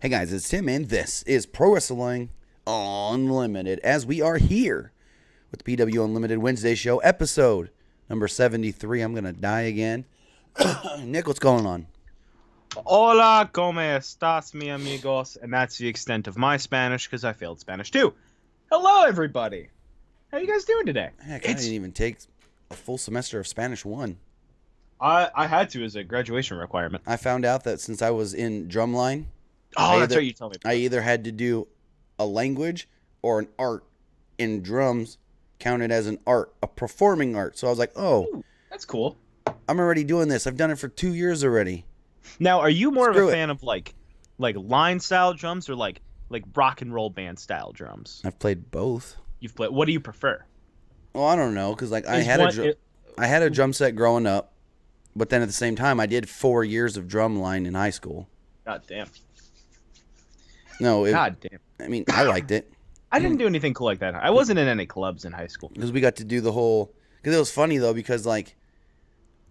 Hey guys, it's Tim, and this is Pro Wrestling Unlimited. As we are here with the PW Unlimited Wednesday show, episode number 73. I'm gonna die again. Nick, what's going on? Hola, ¿cómo estás, mi amigos? And that's the extent of my Spanish, because I failed Spanish too. Hello, everybody. How you guys doing today? Heck, I didn't even take a full semester of Spanish 1. I had to as a graduation requirement. I found out that since I was in drumline, That's right, you told me. I either had to do a language or an art, and drums counted as an art, a performing art. So I was like, Ooh, that's cool. I'm already doing this. I've done it for 2 years already. Now, are you more Screw of a it. fan of like line style drums or like rock and roll band style drums? I've played both. You've played. What do you prefer? Well, I don't know, because I Is had one- I had a drum set growing up, but then at the same time, I did 4 years of drumline in high school. God damn. No, God damn. I mean, I liked it I didn't do anything cool like that. I wasn't in any clubs in high school. because we got to do the whole. Because it was funny though, because like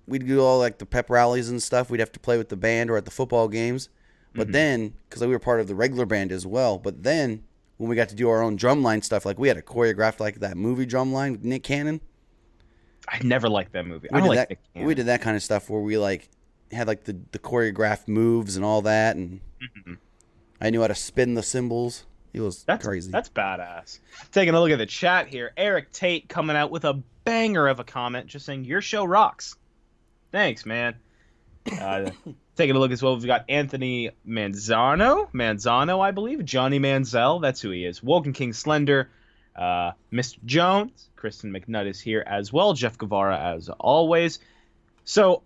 we'd do all like the pep rallies and stuff. We'd have to play with the band or at the football games, but then because we were part of the regular band as well. But then when we got to do our own drumline stuff, like we had a choreographed like that movie drumline with Nick Cannon. I never liked that movie. I We don't did like that. Nick Cannon. We did that kind of stuff where we like had like the choreographed moves and all that, and I knew how to spin the cymbals. It was crazy. That's badass. Taking a look at the chat here, Eric Tate coming out with a banger of a comment, just saying your show rocks. Thanks, man. Taking a look as well, we've got Anthony Manzano, I believe, Johnny Manziel. That's who he is. Woken King Slender, Mr. Jones, Kristen McNutt is here as well. Jeff Guevara as always. So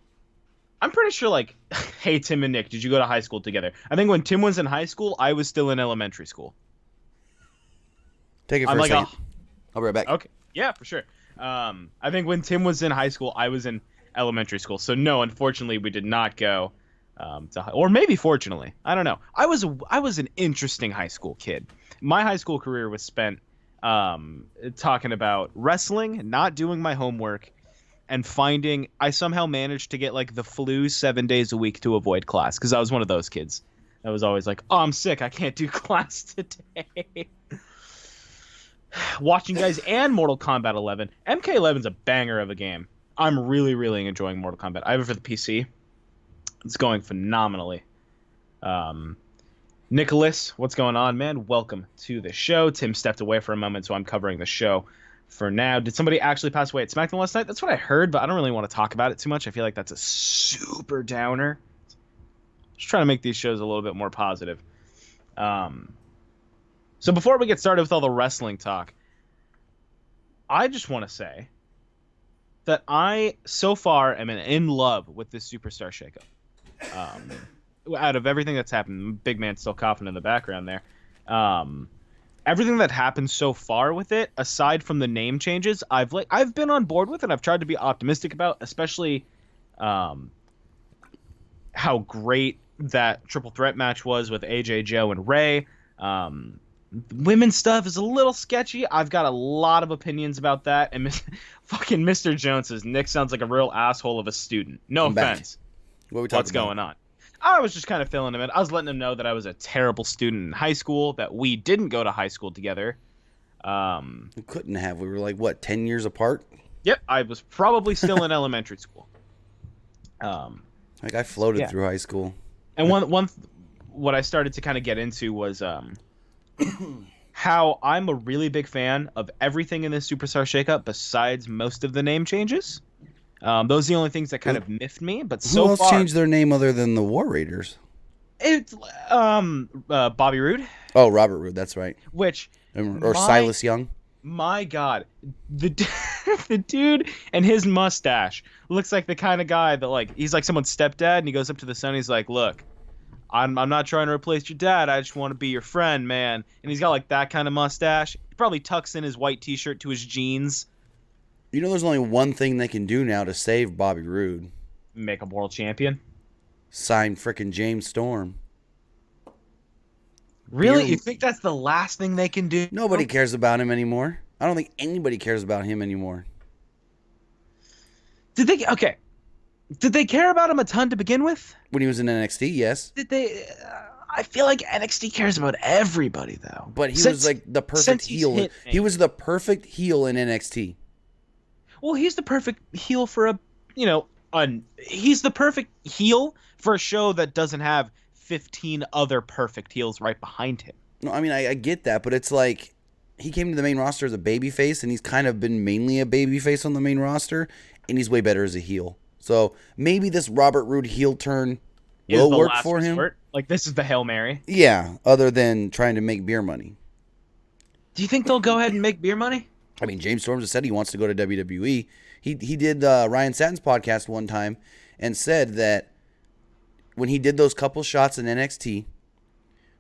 I'm pretty sure, like, hey, Tim and Nick, did you go to high school together? I think when Tim was in high school, I was still in elementary school. Take it for I'm a like, second. I'll be right back. Okay. Yeah, for sure. I think when Tim was in high school, I was in elementary school. So no, unfortunately, we did not go or maybe fortunately, I don't know. I was an interesting high school kid. My high school career was spent talking about wrestling, not doing my homework, and finding I somehow managed to get like the flu 7 days a week to avoid class because I was one of those kids. I was always like, oh, I'm sick. I can't do class today. Watching guys and Mortal Kombat 11. MK11's a banger of a game. I'm really, really enjoying Mortal Kombat. I have it for the PC. It's going phenomenally. Nicholas, what's going on, man? Welcome to the show. Tim stepped away for a moment, so I'm covering the show for now. Did somebody actually pass away at SmackDown last night? That's what I heard, but I don't really want to talk about it too much. I feel like that's a super downer. Just trying to make these shows a little bit more positive. So before we get started with all the wrestling talk, I just want to say that I, so far, am in love with this Superstar shakeup. Out of everything that's happened, big man still coughing in the background there. Everything that happened so far with it, aside from the name changes, I've been on board with it. I've tried to be optimistic about, especially how great that triple threat match was with AJ, Joe, and Ray. Women's stuff is a little sketchy. I've got a lot of opinions about that. And fucking Mr. Jones says Nick sounds like a real asshole of a student. No offense. What are we talking What's about? going on? I was just kind of filling him in. I was letting him know that I was a terrible student in high school, that we didn't go to high school together. We couldn't have. We were like, what, 10 years apart? Yep, I was probably still in elementary school. Like I floated through high school. And what I started to kind of get into was how I'm a really big fan of everything in this Superstar shakeup besides most of the name changes. Those are the only things that kind of miffed me. But so Who else far, changed their name other than the War Raiders? it's Bobby Roode, Oh, Robert Roode, that's right. which Or Silas Young. my God, the the dude and his mustache looks like the kind of guy that like he's like someone's stepdad, and he goes up to the son. He's like, "Look, I'm not trying to replace your dad. I just want to be your friend, man." And he's got like that kind of mustache. He probably tucks in his white T-shirt to his jeans. You know, there's only one thing they can do now to save Bobby Roode. Make a world champion. Sign frickin' James Storm. Really? Beer- You think that's the last thing they can do? Nobody cares about him anymore. I don't think anybody cares about him anymore. Did they care about him a ton to begin with? When he was in NXT, yes. Did they? I feel like NXT cares about everybody though. But he was like the perfect heel. He was the perfect heel in NXT. Well, he's the perfect heel for he's the perfect heel for a show that doesn't have 15 other perfect heels right behind him. No, I mean I get that, but it's like he came to the main roster as a babyface, and he's kind of been mainly a babyface on the main roster, and he's way better as a heel. So maybe this Robert Roode heel turn will work for him. Like, this is the Hail Mary. Yeah, other than trying to make beer money. Do you think they'll go ahead and make beer money? I mean, James Storm just said he wants to go to WWE. He did Ryan Satin's podcast one time and said that when he did those couple shots in NXT,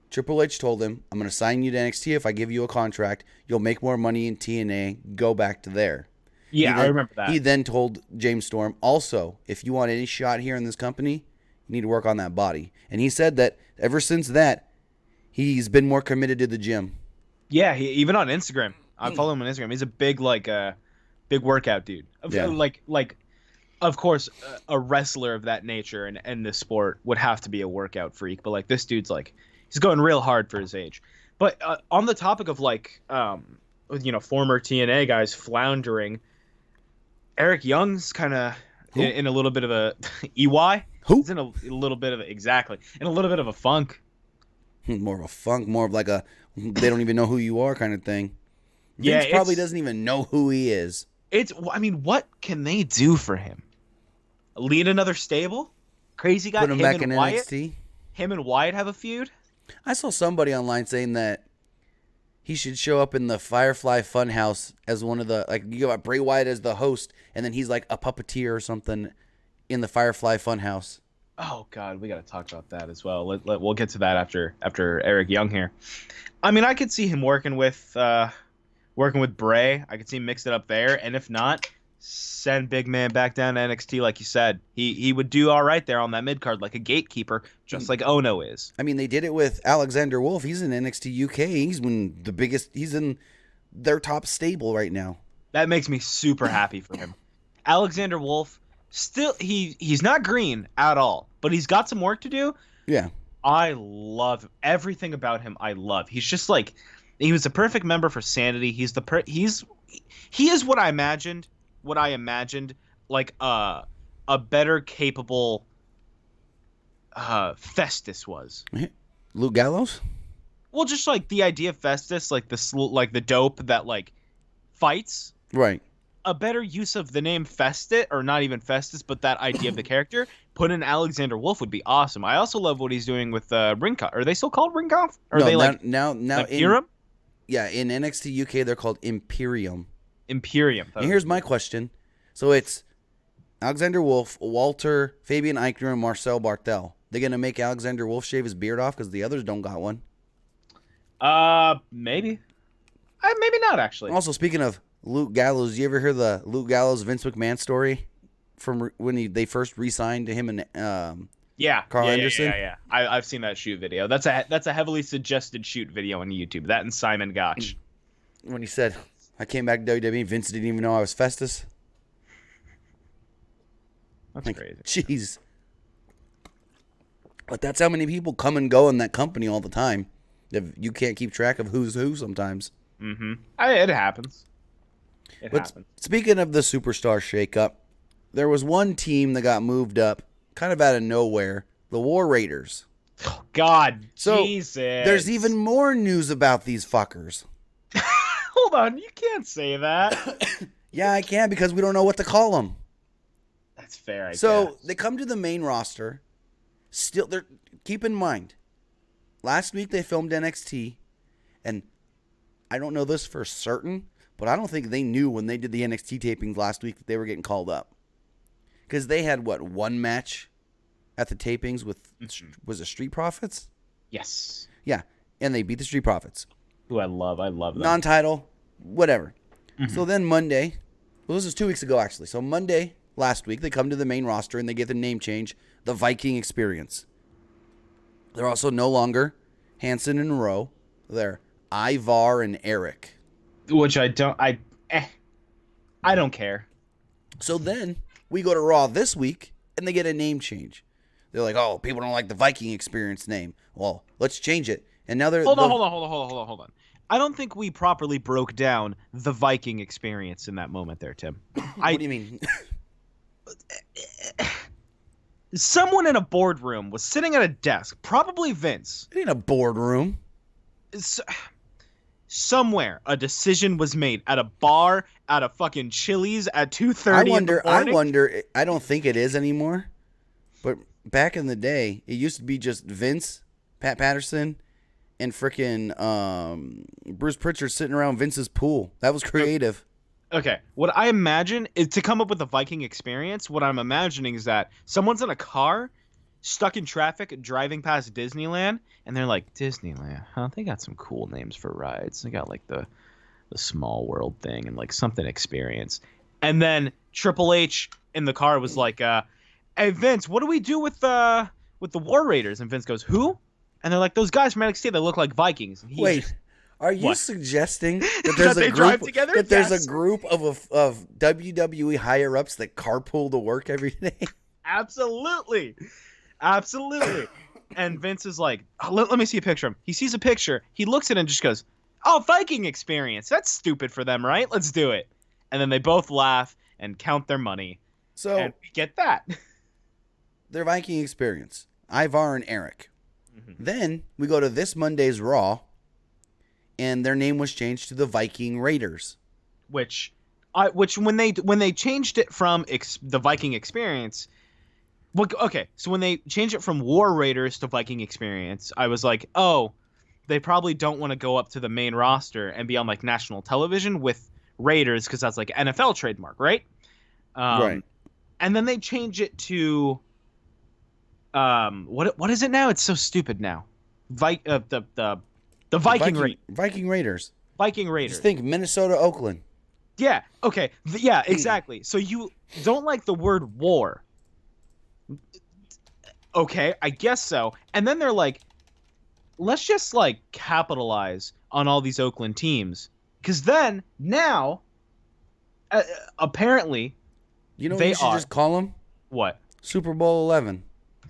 Triple H told him, I'm going to sign you to NXT if I give you a contract. You'll make more money in TNA. Go back to there. Yeah, I remember that. He then told James Storm, also, if you want any shot here in this company, you need to work on that body. And he said that ever since that, he's been more committed to the gym. Yeah, even on Instagram. I follow him on Instagram. He's a big workout dude. Yeah. Like, of course, a wrestler of that nature and this sport would have to be a workout freak. But like, this dude's like, he's going real hard for his age. But on the topic of like, former TNA guys floundering, Eric Young's kind of in a little bit of a EY. Who? He's in a little bit of in a little bit of a funk. More of a funk, more of like a they don't even know who you are kind of thing. Vince probably doesn't even know who he is. What can they do for him? Lead another stable? Crazy guy. Put him back in NXT. Him and Wyatt have a feud. I saw somebody online saying that he should show up in the Firefly Funhouse as one of the, like, you got Bray Wyatt as the host, and then he's like a puppeteer or something in the Firefly Funhouse. Oh God, we got to talk about that as well. We'll get to that after Eric Young here. I mean, I could see him working with Bray. I could see him mix it up there, and if not, send Big Man back down to NXT like you said. He would do all right there on that mid card like a gatekeeper, just like Ono is. I mean, they did it with Alexander Wolf. He's in NXT UK. He's in their top stable right now. That makes me super happy for him. Alexander Wolf, still he's not green at all, but he's got some work to do. Yeah. I love everything about him. I love. He's just like, he was the perfect member for Sanity. He is what I imagined. What I imagined, like a better capable Festus was. Luke Gallows? Well, just like the idea of Festus, like the dope that like fights. Right. A better use of the name Festus, or not even Festus, but that idea of the character, put in Alexander Wolf would be awesome. I also love what he's doing with Ringkampf. Are they still called Ringkampf? Or no, are they now Imperium? Yeah, in NXT UK they're called Imperium. Imperium. And here's my question. So it's Alexander Wolf, Walter, Fabian Eichner, and Marcel Barthel. They're going to make Alexander Wolf shave his beard off because the others don't got one? Maybe. Maybe not, actually. Also, speaking of Luke Gallows, you ever hear the Luke Gallows Vince McMahon story from when they first re-signed to him and Carl Anderson? Yeah. I've seen that shoot video. That's a heavily suggested shoot video on YouTube. That and Simon Gotch. When he said, I came back to WWE, Vince didn't even know I was Festus. That's crazy. Jeez. But that's how many people come and go in that company all the time. You can't keep track of who's who sometimes. Mm-hmm. It happens. It happens. Speaking of the superstar shakeup, there was one team that got moved up kind of out of nowhere, the War Raiders. Oh, God, so Jesus. There's even more news about these fuckers. Hold on, you can't say that. Yeah, I can because we don't know what to call them. That's fair, I guess. So they come to the main roster. Still, keep in mind, last week they filmed NXT, and I don't know this for certain, but I don't think they knew when they did the NXT tapings last week that they were getting called up. Because they had, one match at the tapings with, was it Street Profits? Yes. Yeah, and they beat the Street Profits. Who I love them. Non-title, whatever. Mm-hmm. So then Monday, this was 2 weeks ago actually, so Monday last week they come to the main roster and they get the name change, the Viking Experience. They're also no longer Hanson and Rowe. They're Ivar and Eric. Which I don't care. So then we go to Raw this week and they get a name change. They're like, oh, people don't like the Viking Experience name. Well, let's change it. And now they're Hold on. I don't think we properly broke down the Viking Experience in that moment there, Tim. What do you mean? Someone in a boardroom was sitting at a desk, probably Vince. It ain't a boardroom. Somewhere a decision was made at a bar, at a fucking Chili's at 2:30 in the morning. I wonder. I don't think it is anymore. But back in the day, it used to be just Vince, Pat Patterson, and frickin' Bruce Pritchard sitting around Vince's pool. That was creative. Okay, what I imagine is to come up with the Viking Experience. What I'm imagining is that someone's in a car, stuck in traffic, driving past Disneyland, and they're like, Disneyland, huh? They got some cool names for rides. They got like the Small World thing and like something Experience. And then Triple H in the car was like, hey Vince, what do we do with the War Raiders? And Vince goes, who? And they're like, those guys from NXT, they look like Vikings. And Wait. Are you suggesting that there's a group together? That there's a group of WWE higher ups that carpool to work every day? Absolutely. And Vince is like, oh, let me see a picture of him. He sees a picture. He looks at it and just goes, oh, Viking Experience. That's stupid for them, right? Let's do it. And then they both laugh and count their money. And we get that. Their Viking Experience. Ivar and Eric. Mm-hmm. Then we go to this Monday's Raw. And their name was changed to the Viking Raiders, which when they changed it from the Viking Experience, okay, so when they changed it from War Raiders to Viking Experience, I was like, oh, they probably don't want to go up to the main roster and be on like national television with Raiders because that's like NFL trademark, right? Right. And then they change it to what is it now? It's so stupid now. The Viking Raiders. Viking Raiders. Viking Raiders. Just think Minnesota, Oakland. Yeah, okay. Yeah, exactly. So you don't like the word war. Okay, I guess so. And then they're like, let's just like capitalize on all these Oakland teams. Because then, now, apparently, you know what you should just call them? What? Super Bowl 11.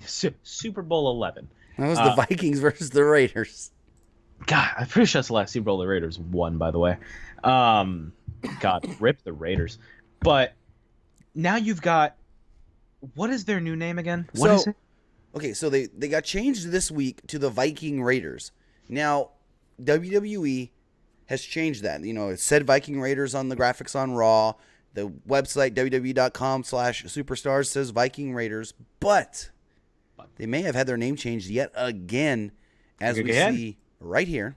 Super Bowl 11. That was the Vikings versus the Raiders. God, I'm pretty sure that's the last Super Bowl the Raiders won, by the way. God, rip the Raiders. But now you've got, what is their new name again? What is it? Okay, so they got changed this week to the Viking Raiders. Now, WWE has changed that. You know, it said Viking Raiders on the graphics on Raw. The website, www.com/superstars, says Viking Raiders. But they may have had their name changed yet again, as we see right here.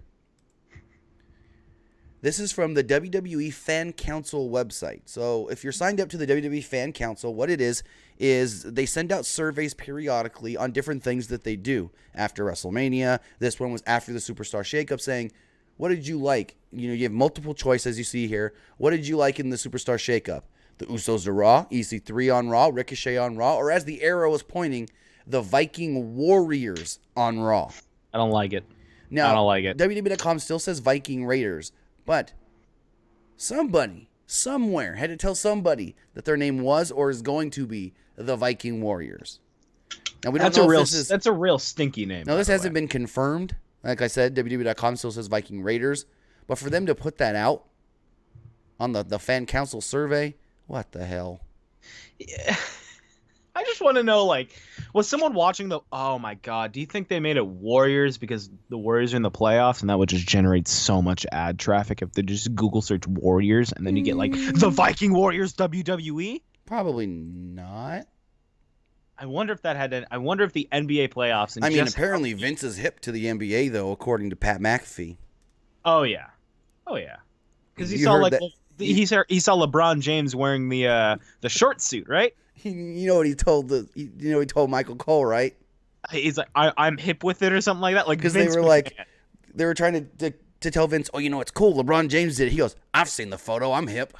This is from the WWE Fan Council website. So if you're signed up to the WWE Fan Council, what it is they send out surveys periodically on different things that they do after WrestleMania. This one was after the Superstar Shakeup, saying, what did you like? You know, you have multiple choice, as you see here. What did you like in the Superstar Shakeup? The Usos to Raw, EC3 on Raw, Ricochet on Raw, or as the arrow was pointing, the Viking Warriors on Raw. I don't like it. Now, I don't like it. WWE.com still says Viking Raiders, but somebody, somewhere, had to tell somebody that their name was or is going to be the Viking Warriors. Now, we don't know if this is... That's a real stinky name. Now, this hasn't been confirmed. Like I said, WWE.com still says Viking Raiders. But for them to put that out on the Fan Council survey, what the hell? Yeah. I just want to know, like, was someone watching oh my God, do you think they made it Warriors because the Warriors are in the playoffs and that would just generate so much ad traffic if they just Google search Warriors and then you get, like, the Viking Warriors WWE? Probably not. I wonder if I wonder if the NBA playoffs... I mean, apparently Vince is hip to the NBA, though, according to Pat McAfee. Oh, yeah. Because he saw, like, he saw LeBron James wearing the short suit, right? You know what he told he told Michael Cole, right? He's like, I'm hip with it or something like that. Like, because they were trying to tell Vince, oh, you know, it's cool. LeBron James did it. He goes, I've seen the photo. I'm hip.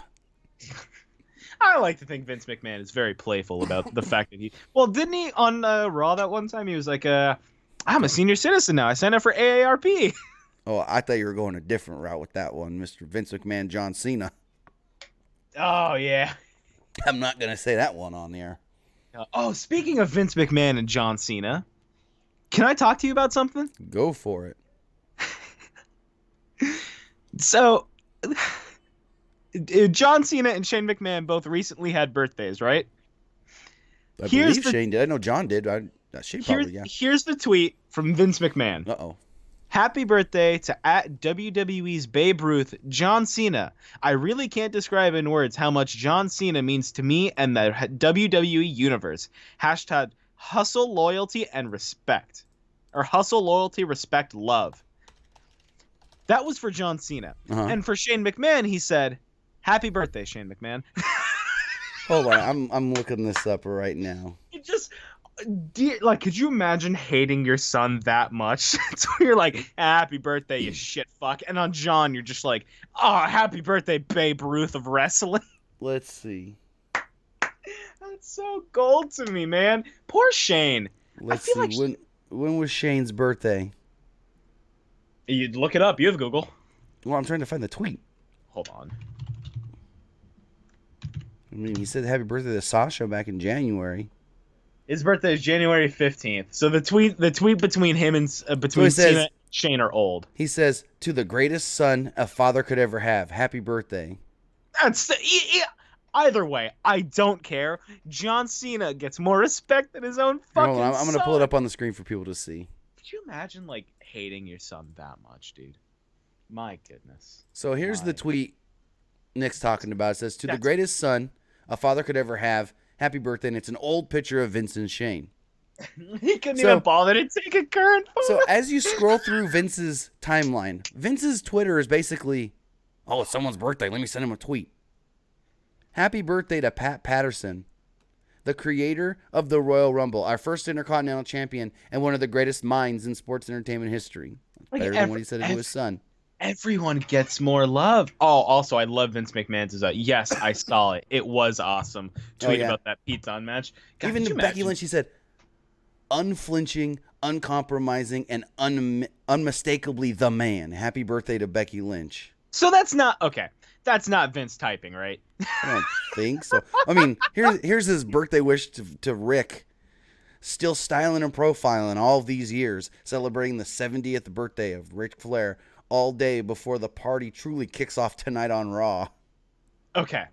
I like to think Vince McMahon is very playful about the fact that didn't he on Raw that one time? He was like, I'm a senior citizen now. I signed up for AARP. Oh, I thought you were going a different route with that one, Mr. Vince McMahon, John Cena. Oh, yeah. I'm not going to say that one on the air. Oh, speaking of Vince McMahon and John Cena, can I talk to you about something? Go for it. So, John Cena and Shane McMahon both recently had birthdays, right? I believe Shane did. I know John did. Shane probably, yeah. Here's the tweet from Vince McMahon. Uh-oh. Happy birthday to @WWE's Babe Ruth, John Cena. I really can't describe in words how much John Cena means to me and the WWE universe. Hashtag hustle, loyalty, and respect. Or hustle, loyalty, respect, love. That was for John Cena. Uh-huh. And for Shane McMahon, he said, happy birthday, Shane McMahon. Hold on. I'm looking this up right now. It just... could you imagine hating your son that much? So you're like, happy birthday, you shit fuck. And on John, you're just like, oh, happy birthday, Babe Ruth of wrestling. Let's see. That's so gold to me, man. Poor Shane. Let's see. Like when was Shane's birthday? You'd look it up. You have Google. Well, I'm trying to find the tweet. Hold on. I mean, he said happy birthday to Sasha back in January. His birthday is January 15th. So the tweet between him and between Cena and Shane are old. He says, "To the greatest son a father could ever have. Happy birthday." That's either way, I don't care. John Cena gets more respect than his own fucking son. I'm going to pull it up on the screen for people to see. Could you imagine like hating your son that much, dude? My goodness. So here's the tweet Nick's talking about. It says, "To the greatest son a father could ever have. Happy birthday," and it's an old picture of Vince and Shane. He couldn't even bother to take a current photo. So as you scroll through Vince's timeline, Vince's Twitter is basically, oh, it's someone's birthday. Let me send him a tweet. Happy birthday to Pat Patterson, the creator of the Royal Rumble, our first Intercontinental Champion, and one of the greatest minds in sports entertainment history. Better than what he said to his son. Everyone gets more love. Oh, also, I love Vince McMahon's. Yes, I saw it. It was awesome. Tweet about that Pete Dunne match. God, even to Becky Lynch, he said, unflinching, uncompromising, and unmistakably the man. Happy birthday to Becky Lynch. So that's not okay. That's not Vince typing, right? I don't think so. I mean, here's his birthday wish to Rick. Still styling and profiling all these years, celebrating the 70th birthday of Ric Flair. All day before the party truly kicks off tonight on Raw. Okay.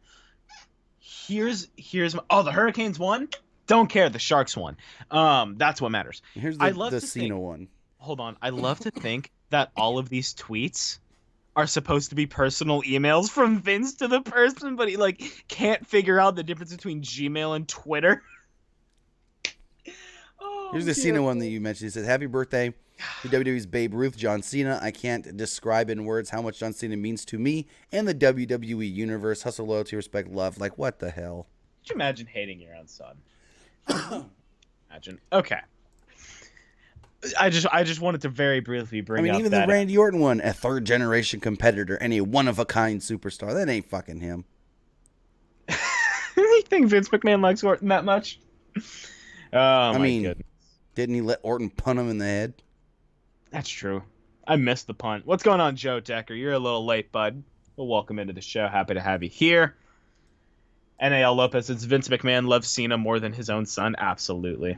Here's the Hurricanes won? Don't care. The Sharks won. That's what matters. Here's the Cena one. Hold on. I love to think that all of these tweets are supposed to be personal emails from Vince to the person, but he like can't figure out the difference between Gmail and Twitter. Here's the Cena one that you mentioned. He said, happy birthday to WWE's Babe Ruth, John Cena. I can't describe in words how much John Cena means to me and the WWE universe. Hustle, loyalty, respect, love. Like, what the hell? Could you imagine hating your own son? Imagine. Okay. I just wanted to very briefly bring up even that the Randy Orton one, a third-generation competitor and a one-of-a-kind superstar. That ain't fucking him. You think Vince McMahon likes Orton that much? Oh, my goodness. Didn't he let Orton punt him in the head? That's true. I missed the punt. What's going on, Joe Decker? You're a little late, bud. Well, welcome into the show. Happy to have you here. NAL Lopez says Vince McMahon loves Cena more than his own son. Absolutely.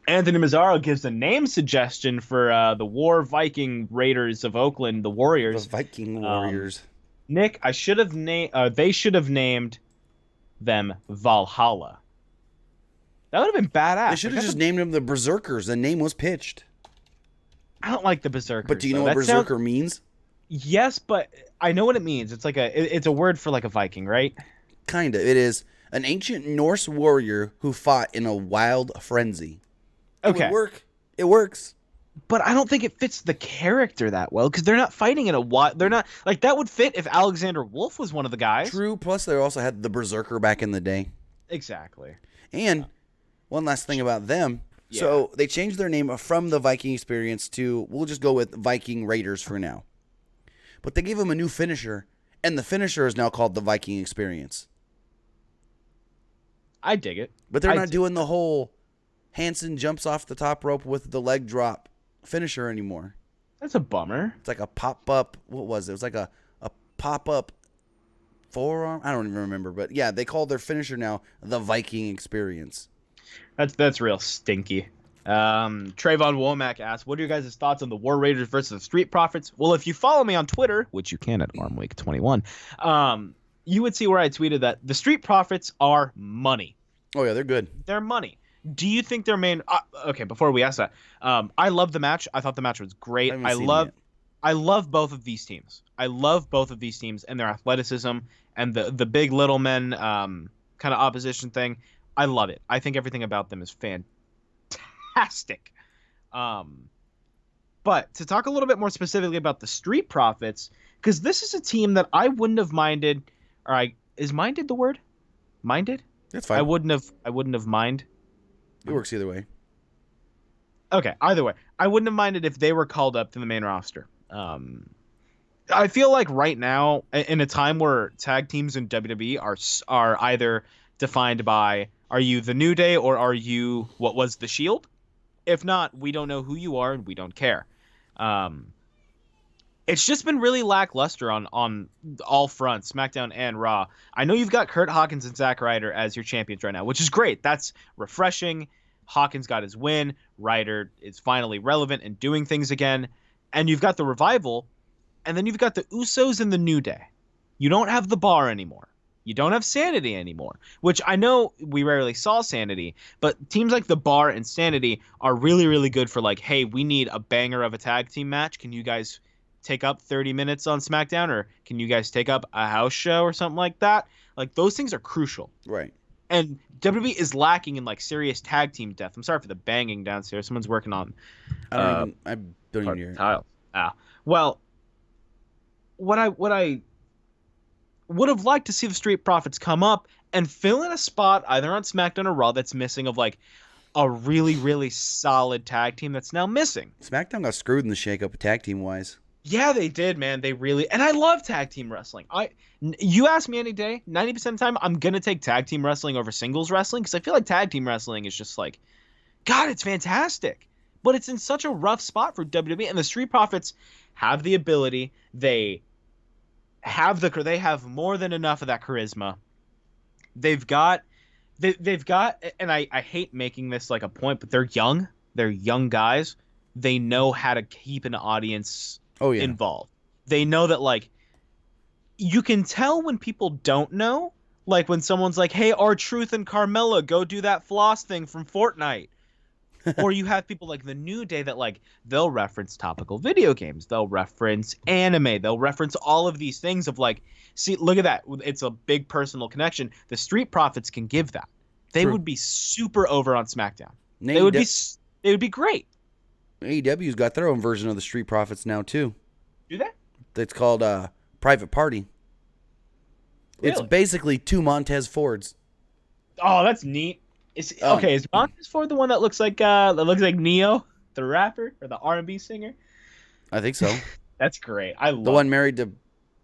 Anthony Mazzaro gives a name suggestion for the War Viking Raiders of Oakland, the Warriors. The Viking Warriors. Nick, they should have named them Valhalla. That would have been badass. They should have just named them the Berserkers. The name was pitched. I don't like the Berserkers. But do you know what Berserker means? Yes, but I know what it means. It's like it's a word for like a Viking, right? Kind of. It is an ancient Norse warrior who fought in a wild frenzy. Okay. It would work. It works. But I don't think it fits the character that well because they're not fighting in a wild. They're not like that would fit if Alexander Wolf was one of the guys. True. Plus, they also had the Berserker back in the day. Exactly. And one last thing about them. Yeah. So they changed their name from the Viking Experience to, we'll just go with Viking Raiders for now. But they gave them a new finisher, and the finisher is now called the Viking Experience. I dig it. But they're not doing the whole Hansen jumps off the top rope with the leg drop finisher anymore. That's a bummer. It's like a pop-up, what was it? It was like a pop-up forearm? I don't even remember. But yeah, they call their finisher now the Viking Experience. That's real stinky. Trayvon Womack asks, what are your guys' thoughts on the War Raiders versus the Street Profits? Well, if you follow me on Twitter, which you can at ArmWeek21, you would see where I tweeted that the Street Profits are money. Oh, yeah, they're good. They're money. Do you think their main... okay, before we ask that, I love the match. I thought the match was great. I love both of these teams. I love both of these teams and their athleticism and the big little men kind of opposition thing. I love it. I think everything about them is fantastic. But to talk a little bit more specifically about the Street Profits, because this is a team that I wouldn't have minded. Is minded the word? Minded? That's fine. I wouldn't have minded. It works either way. Okay, either way, I wouldn't have minded if they were called up to the main roster. I feel like right now, in a time where tag teams in WWE are either defined by, are you the New Day or are you what was the Shield? If not, we don't know who you are and we don't care. It's just been really lackluster on all fronts, SmackDown and Raw. I know you've got Kurt Hawkins and Zack Ryder as your champions right now, which is great. That's refreshing. Hawkins got his win. Ryder is finally relevant and doing things again. And you've got the Revival, and then you've got the Usos and the New Day. You don't have the Bar anymore. You don't have Sanity anymore, which I know we rarely saw Sanity, but teams like the Bar and Sanity are really, really good for like, hey, we need a banger of a tag team match. Can you guys take up 30 minutes on SmackDown, or can you guys take up a house show or something like that? Like, those things are crucial. Right. And WWE is lacking in like serious tag team depth. I'm sorry for the banging downstairs. Someone's working on I don't even hear it. Tile. Well, what I would have liked to see the Street Profits come up and fill in a spot either on SmackDown or Raw that's missing of like a really, really solid tag team that's now missing. SmackDown got screwed in the shakeup tag team wise. Yeah, they did, man. They really, and I love tag team wrestling. You ask me any day, 90% of the time, I'm gonna take tag team wrestling over singles wrestling because I feel like tag team wrestling is just like, God, it's fantastic, but it's in such a rough spot for WWE. And the Street Profits have the ability. They have more than enough of that charisma. They've got, and I hate making this like a point, but they're young. They're young guys. They know how to keep an audience involved. They know that, like, you can tell when people don't know, like when someone's like, hey, R-Truth and Carmella, go do that floss thing from Fortnite. Or you have people like the New Day that, like, they'll reference topical video games. They'll reference anime. They'll reference all of these things of like, see, look at that. It's a big personal connection. The Street Profits can give that. They would be super over on SmackDown. They would be great. AEW's got their own version of the Street Profits now too. Do they? It's called Private Party. Really? It's basically two Montez Fords. Oh, that's neat. Okay, is Montez Ford the one that looks like Neo, the rapper or the R&B singer? I think so. That's great. I love the one married to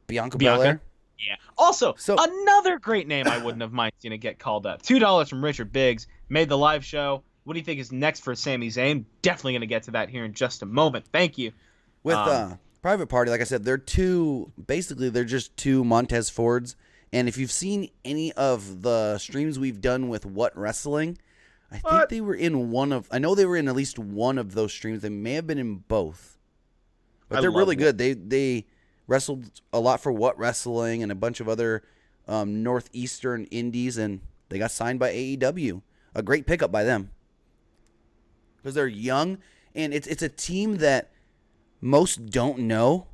Bianca Belair. Yeah. Also, another great name I wouldn't have minded seeing it get called up. $2 from Richard Biggs made the live show. What do you think is next for Sami Zayn? Definitely going to get to that here in just a moment. Thank you. With Private Party, like I said, they're just two Montez Fords. And if you've seen any of the streams we've done with What Wrestling, I think they were in I know they were in at least one of those streams. They may have been in both. But they're really good. They wrestled a lot for What Wrestling and a bunch of other Northeastern indies, and they got signed by AEW. A great pickup by them. Because they're young, and it's a team that most don't know,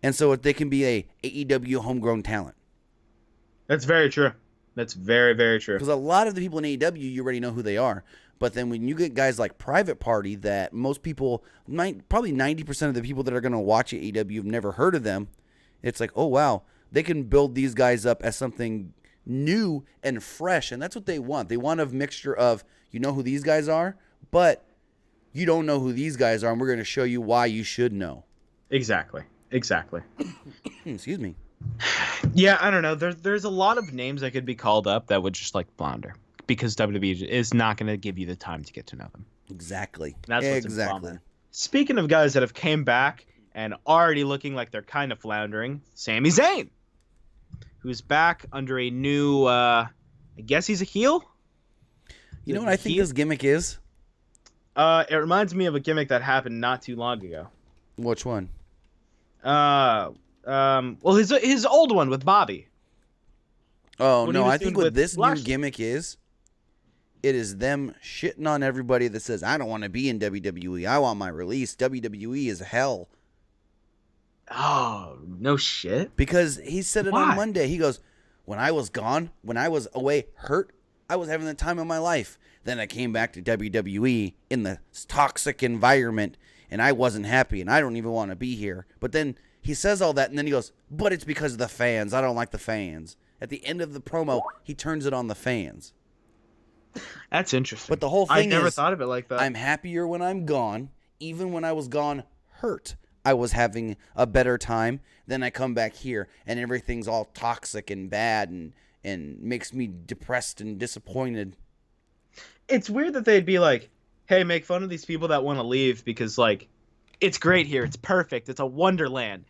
and so they can be a AEW homegrown talent. That's very true. That's very, very true. Because a lot of the people in AEW, you already know who they are. But then when you get guys like Private Party that most people, probably 90% of the people that are going to watch AEW have never heard of them, it's like, oh, wow, they can build these guys up as something new and fresh, and that's what they want. They want a mixture of, you know who these guys are, but you don't know who these guys are, and we're going to show you why you should know. Exactly. Excuse me. Yeah, I don't know. There's a lot of names that could be called up that would just like flounder because WWE is not going to give you the time to get to know them. Exactly. That's what's exactly. Speaking of guys that have came back and already looking like they're kind of floundering, Sami Zayn, who's back under a new, I guess he's a heel? You know what I think this gimmick is? It reminds me of a gimmick that happened not too long ago. Which one? Well, his old one with Bobby. Oh, When he no, was I think doing what with this new Lashley. gimmick is, it is them shitting on everybody that says, I don't want to be in WWE. I want my release. WWE is hell. Oh, no shit. Because he said it Why? on Monday. He goes, when I was gone, when I was away hurt, I was having the time of my life. Then I came back to WWE in the toxic environment, and I wasn't happy, and I don't even want to be here. But then he says all that, and then he goes, but it's because of the fans. I don't like the fans. At the end of the promo, he turns it on the fans. That's interesting. But the whole thing I never is, thought of it like that. I'm happier when I'm gone. Even when I was gone hurt, I was having a better time. Then I come back here, and everything's all toxic and bad and makes me depressed and disappointed. It's weird that they'd be like, hey, make fun of these people that want to leave because, like, it's great here. It's perfect. It's a wonderland.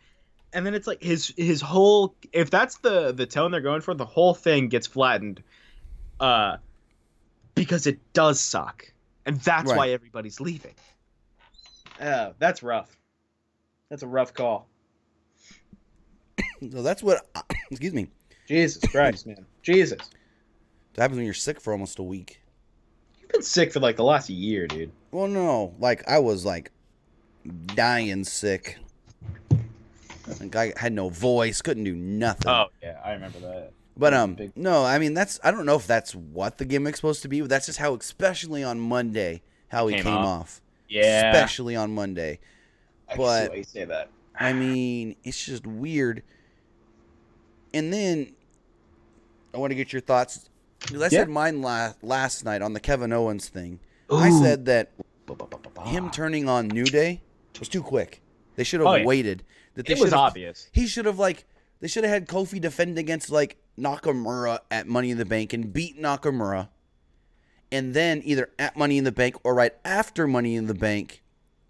And then it's like his whole, if that's the tone they're going for, the whole thing gets flattened because it does suck. And that's Right. why everybody's leaving. That's rough. That's a rough call. So that's what, excuse me, Jesus Christ, man. Jesus. that happens when you're sick for almost a week. You've been sick for like the last year, dude. Well, no, like I was like dying sick. Like I had no voice, couldn't do nothing. Oh, yeah, I remember that. But no, I mean I don't know if that's what the gimmick's supposed to be, but that's just how, especially on Monday, how he came off. Yeah. Especially on Monday. I But can see why you say that. I mean, it's just weird. And then I want to get your thoughts. Because I said mine last night on the Kevin Owens thing. Ooh. I said that him turning on New Day was too quick. They should have waited. That they It was should've- obvious. He should have they should have had Kofi defend against Nakamura at Money in the Bank and beat Nakamura. And then either at Money in the Bank or right after Money in the Bank,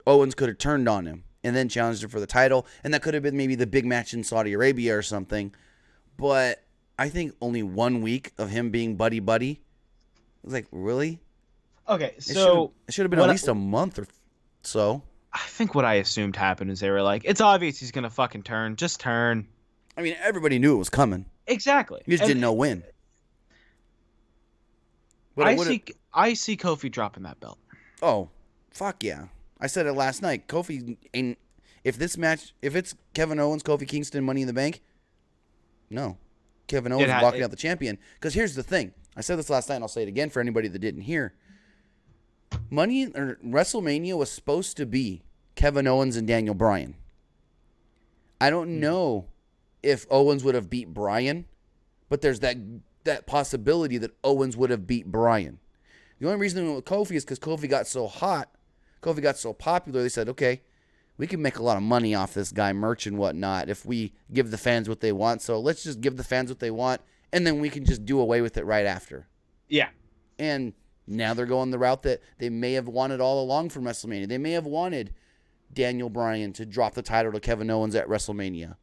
Owens could have turned on him and then challenged him for the title. And that could have been maybe the big match in Saudi Arabia or something. But I think only 1 week of him being buddy-buddy. I was like, really? Okay, It so should have been at least a month or so. I think what I assumed happened is they were like, it's obvious he's going to fucking turn. Just turn. I mean, everybody knew it was coming. Exactly. You just didn't know when. But I see Kofi dropping that belt. Oh, fuck yeah. I said it last night. Kofi ain't... If it's Kevin Owens, Kofi Kingston, Money in the Bank, no. Kevin Owens is walking out the champion. Because here's the thing. I said this last night, and I'll say it again for anybody that didn't hear. WrestleMania was supposed to be Kevin Owens and Daniel Bryan. I don't know if Owens would have beat Bryan, but there's that possibility that Owens would have beat Bryan. The only reason they went with Kofi is because Kofi got so hot, Kofi got so popular, they said, okay, we can make a lot of money off this guy, merch and whatnot, if we give the fans what they want. So let's just give the fans what they want, and then we can just do away with it right after. Yeah. And now they're going the route that they may have wanted all along from WrestleMania. They may have wanted Daniel Bryan to drop the title to Kevin Owens at WrestleMania.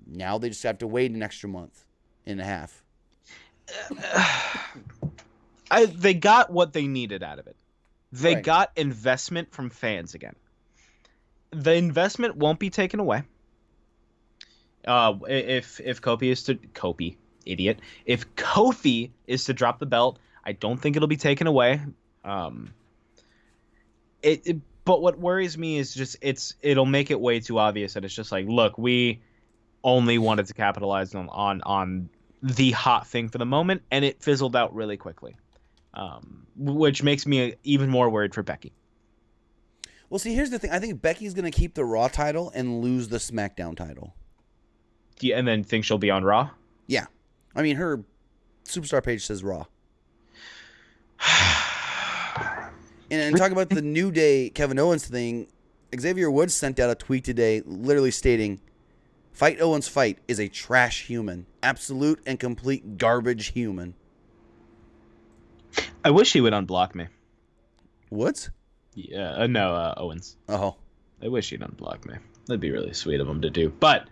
Now they just have to wait an extra month and a half. They got what they needed out of it. They Right. got investment from fans again. The investment won't be taken away. If Kofi is to if Kofi is to drop the belt, I don't think it'll be taken away. But what worries me is just it'll make it way too obvious that it's just like, look, we only wanted to capitalize on the hot thing for the moment, and it fizzled out really quickly, which makes me even more worried for Becky. Well, see, here's the thing. I think Becky's going to keep the Raw title and lose the SmackDown title. Yeah, and then think she'll be on Raw? Yeah. I mean, her Superstar page says Raw. And talking about the New Day Kevin Owens thing, Xavier Woods sent out a tweet today literally stating, Fight Owens Fight is a trash human. Absolute and complete garbage human. I wish he would unblock me. Woods? Yeah, no, Owens. Oh. I wish he'd unblock me. That'd be really sweet of him to do. But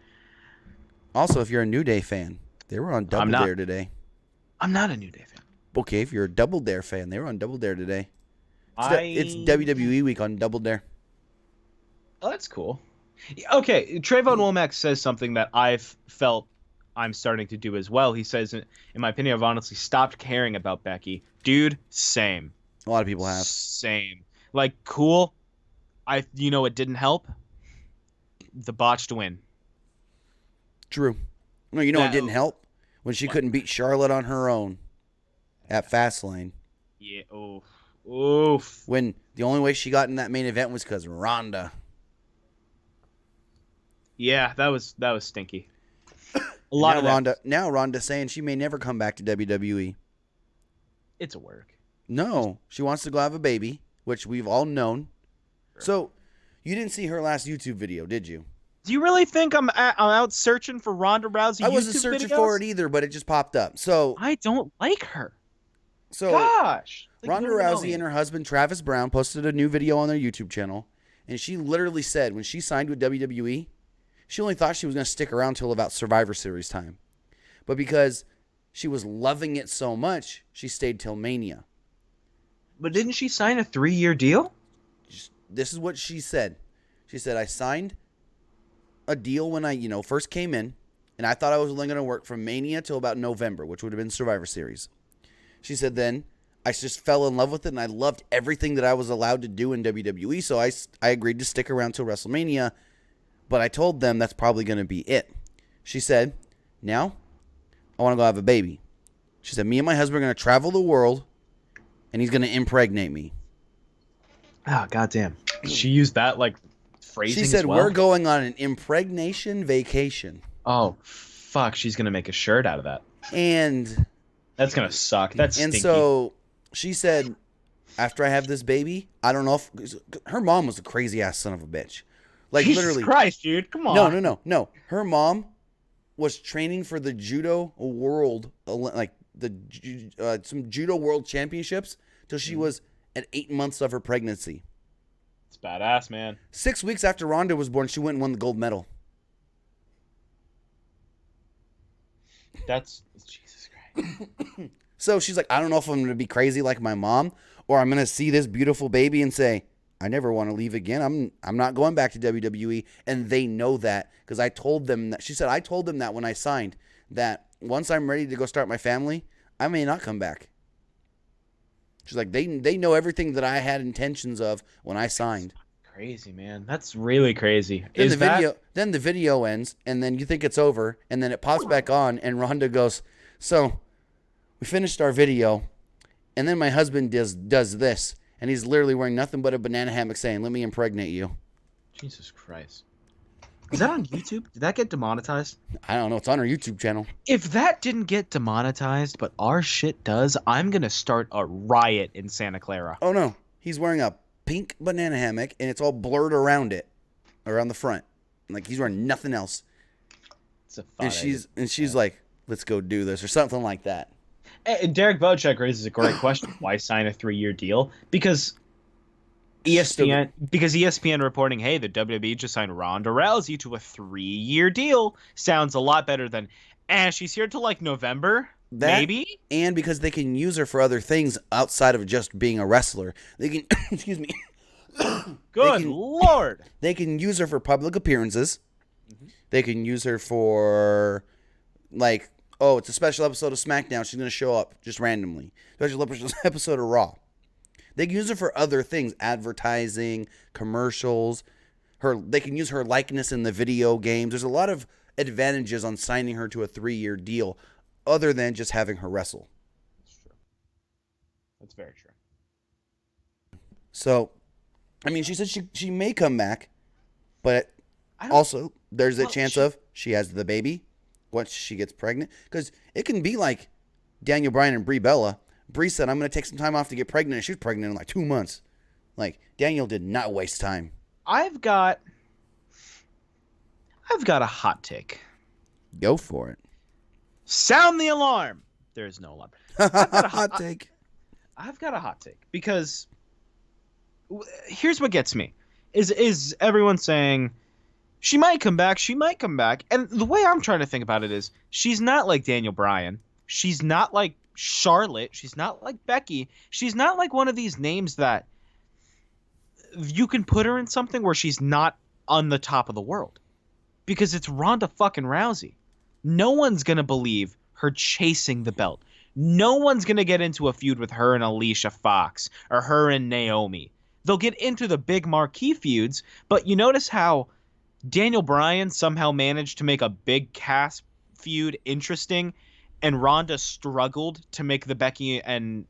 Also, if you're a New Day fan, they were on Double Dare today. I'm not a New Day fan. Okay, if you're a Double Dare fan, they were on Double Dare today. It's WWE week on Double Dare. Oh, that's cool. Okay, Trayvon Womack says something that I've felt I'm starting to do as well. He says, in my opinion, I've honestly stopped caring about Becky. Dude, same. A lot of people have. Same. Like, cool. It didn't help. The botched win. True. No, it didn't help? When she couldn't beat Charlotte on her own at Fastlane. Yeah, oof. When the only way she got in that main event was because Ronda. Yeah, that was stinky. A lot Now Ronda's saying she may never come back to WWE. It's a work. No, she wants to go have a baby, which we've all known. Sure. So, you didn't see her last YouTube video, did you? Do you really think I'm out searching for Ronda Rousey? I wasn't searching for it either, but it just popped up. So I don't like her. So gosh, Ronda Rousey and her husband Travis Brown posted a new video on their YouTube channel, and she literally said when she signed with WWE, she only thought she was going to stick around till about Survivor Series time, but because she was loving it so much, she stayed till Mania. But didn't she sign a 3-year deal? This is what she said. She said, I signed a deal when I, first came in, and I thought I was only going to work from Mania till about November, which would have been Survivor Series. She said then I just fell in love with it, and I loved everything that I was allowed to do in WWE, so I agreed to stick around till WrestleMania, but I told them that's probably going to be it. She said, now I want to go have a baby. She said, me and my husband are going to travel the world, and he's going to impregnate me. Oh, goddamn. She used that, phrasing. She said, as well? We're going on an impregnation vacation. Oh, fuck. She's going to make a shirt out of that. And that's going to suck. That's stinky. And so she said, after I have this baby, I don't know if her mom was a crazy ass son of a bitch. Jesus literally. Christ, dude. Come on. No. Her mom was training for the judo world, some judo world championships till she was at 8 months of her pregnancy. It's badass, man. 6 weeks after Ronda was born, she went and won the gold medal. That's Jesus Christ. So she's like, I don't know if I'm going to be crazy like my mom, or I'm going to see this beautiful baby and say, I never want to leave again. I'm not going back to WWE. And they know that because I told them that. She said, I told them that when I signed, that once I'm ready to go start my family, I may not come back. She's like, they know everything that I had intentions of when I signed. Crazy, man. That's really crazy. Then the video ends, and then you think it's over, and then it pops back on, and Ronda goes, so we finished our video, and then my husband does this, and he's literally wearing nothing but a banana hammock saying, let me impregnate you. Jesus Christ. Is that on YouTube? Did that get demonetized? I don't know. It's on our YouTube channel. If that didn't get demonetized, but our shit does, I'm going to start a riot in Santa Clara. Oh, no. He's wearing a pink banana hammock, and it's all blurred around the front. Like, he's wearing nothing else. It's a fun she's like, let's go do this, or something like that. And Derek Belichick raises a great question. Why sign a 3-year deal? Because ESPN reporting, hey, the WWE just signed Ronda Rousey to a 3-year deal. Sounds a lot better than, she's here till November, maybe? And because they can use her for other things outside of just being a wrestler. They can, excuse me. Good Lord. They can use her for public appearances. Mm-hmm. They can use her for, it's a special episode of SmackDown. She's going to show up just randomly. Special episode of Raw. They can use her for other things, advertising, commercials. They can use her likeness in the video games. There's a lot of advantages on signing her to a 3-year deal other than just having her wrestle. That's true. That's very true. So, she said she may come back, but also there's a chance of she has the baby once she gets pregnant. Because it can be like Daniel Bryan and Brie Bella. Brie said, I'm going to take some time off to get pregnant. And she was pregnant in 2 months. Daniel did not waste time. I've got a hot take. Go for it. Sound the alarm. There's no alarm. I've got a hot take. I've got a hot take because here's what gets me is everyone saying she might come back. She might come back. And the way I'm trying to think about it is she's not like Daniel Bryan. She's not like Charlotte. She's not like Becky. She's not like one of these names that you can put her in something where she's not on the top of the world. Because it's Ronda fucking Rousey. No one's going to believe her chasing the belt. No one's going to get into a feud with her and Alicia Fox or her and Naomi. They'll get into the big marquee feuds, but you notice how Daniel Bryan somehow managed to make a big Cass feud interesting, and Ronda struggled to make the Becky and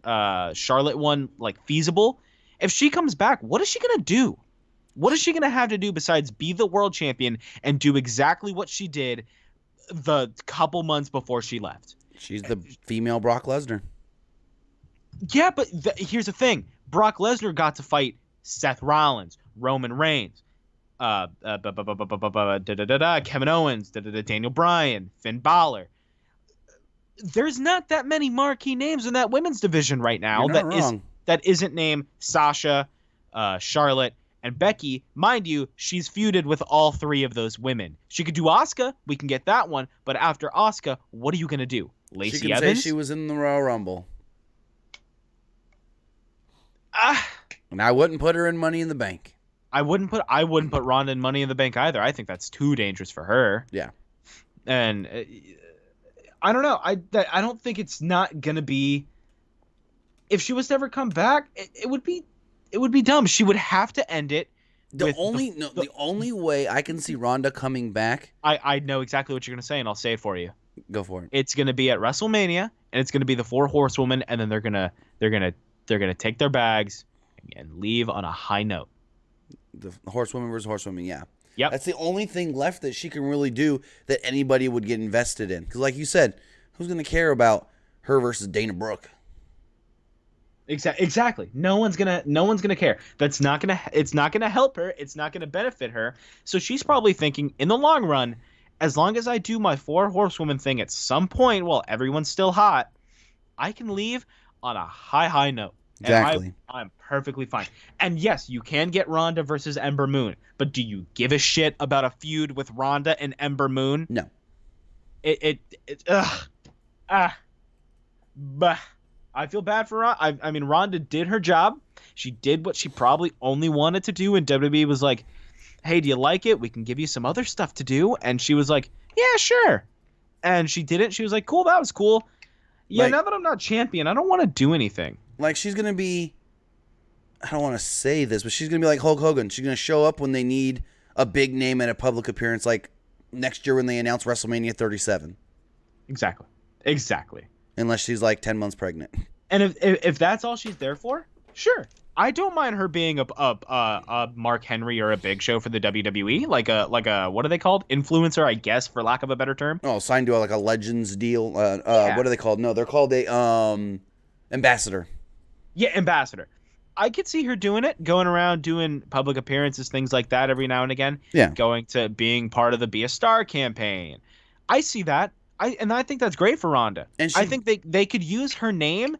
Charlotte one like feasible. If she comes back, what is she going to do? What is she going to have to do besides be the world champion and do exactly what she did the couple months before she left? She's the female Brock Lesnar. Yeah, but here's the thing. Brock Lesnar got to fight Seth Rollins, Roman Reigns, Kevin Owens, Daniel Bryan, Finn Balor. There's not that many marquee names in that women's division right now that isn't named Sasha, Charlotte, and Becky. Mind you, she's feuded with all three of those women. She could do Asuka. We can get that one. But after Asuka, what are you going to do? Lacey She can Evans? say she was in the Royal Rumble. And I wouldn't put her in Money in the Bank. I wouldn't put Ronda in Money in the Bank either. I think that's too dangerous for her. Yeah. And I don't know. I don't think it's not going to be. If she was to ever come back, it would be dumb. She would have to end it. The only way I can see Ronda coming back. I know exactly what you're going to say, and I'll say it for you. Go for it. It's going to be at WrestleMania, and it's going to be the 4 Horsewomen, and then they're gonna take their bags and leave on a high note. The Horsewoman versus Horsewoman, yeah. Yep. That's the only thing left that she can really do that anybody would get invested in. Because, like you said, who's going to care about her versus Dana Brooke? Exactly. No one's gonna care. It's not gonna help her. It's not gonna benefit her. So she's probably thinking, in the long run, as long as I do my 4 Horsewoman thing at some point while everyone's still hot, I can leave on a high note. Exactly. And I'm perfectly fine. And yes, you can get Ronda versus Ember Moon, but do you give a shit about a feud with Ronda and Ember Moon? No. Bah. I feel bad for Ronda. I mean, Ronda did her job. She did what she probably only wanted to do, and WWE was like, hey, do you like it? We can give you some other stuff to do. And she was like, yeah, sure. And she didn't. She was like, cool, that was cool. Yeah, now that I'm not champion, I don't want to do anything. Like, she's going to be, I don't want to say this, but she's going to be like Hulk Hogan. She's going to show up when they need a big name at a public appearance, like next year when they announce WrestleMania 37. Exactly. Unless she's like 10 months pregnant. And if that's all she's there for, sure. I don't mind her being a Mark Henry or a Big Show for the WWE, like a what are they called? Influencer, I guess, for lack of a better term. Oh, signed to like a Legends deal. What are they called? No, they're called a ambassador. Yeah, ambassador. I could see her doing it, going around doing public appearances, things like that every now and again. Yeah. Going to being part of the Be a Star campaign. I see that. I think that's great for Ronda. And I think they could use her name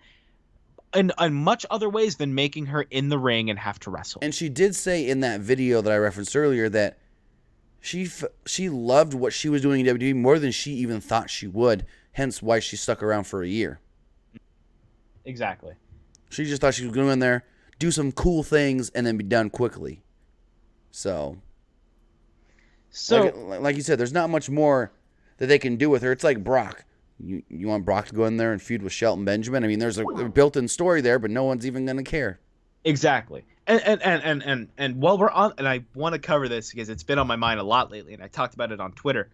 in much other ways than making her in the ring and have to wrestle. And she did say in that video that I referenced earlier that she loved what she was doing in WWE more than she even thought she would, hence why she stuck around for a year. Exactly. She just thought she was going to go in there, do some cool things, and then be done quickly. So like you said, there's not much more that they can do with her. It's like Brock. You want Brock to go in there and feud with Shelton Benjamin? I mean, there's a built-in story there, but no one's even going to care. Exactly. And while we're on, and I want to cover this because it's been on my mind a lot lately, and I talked about it on Twitter.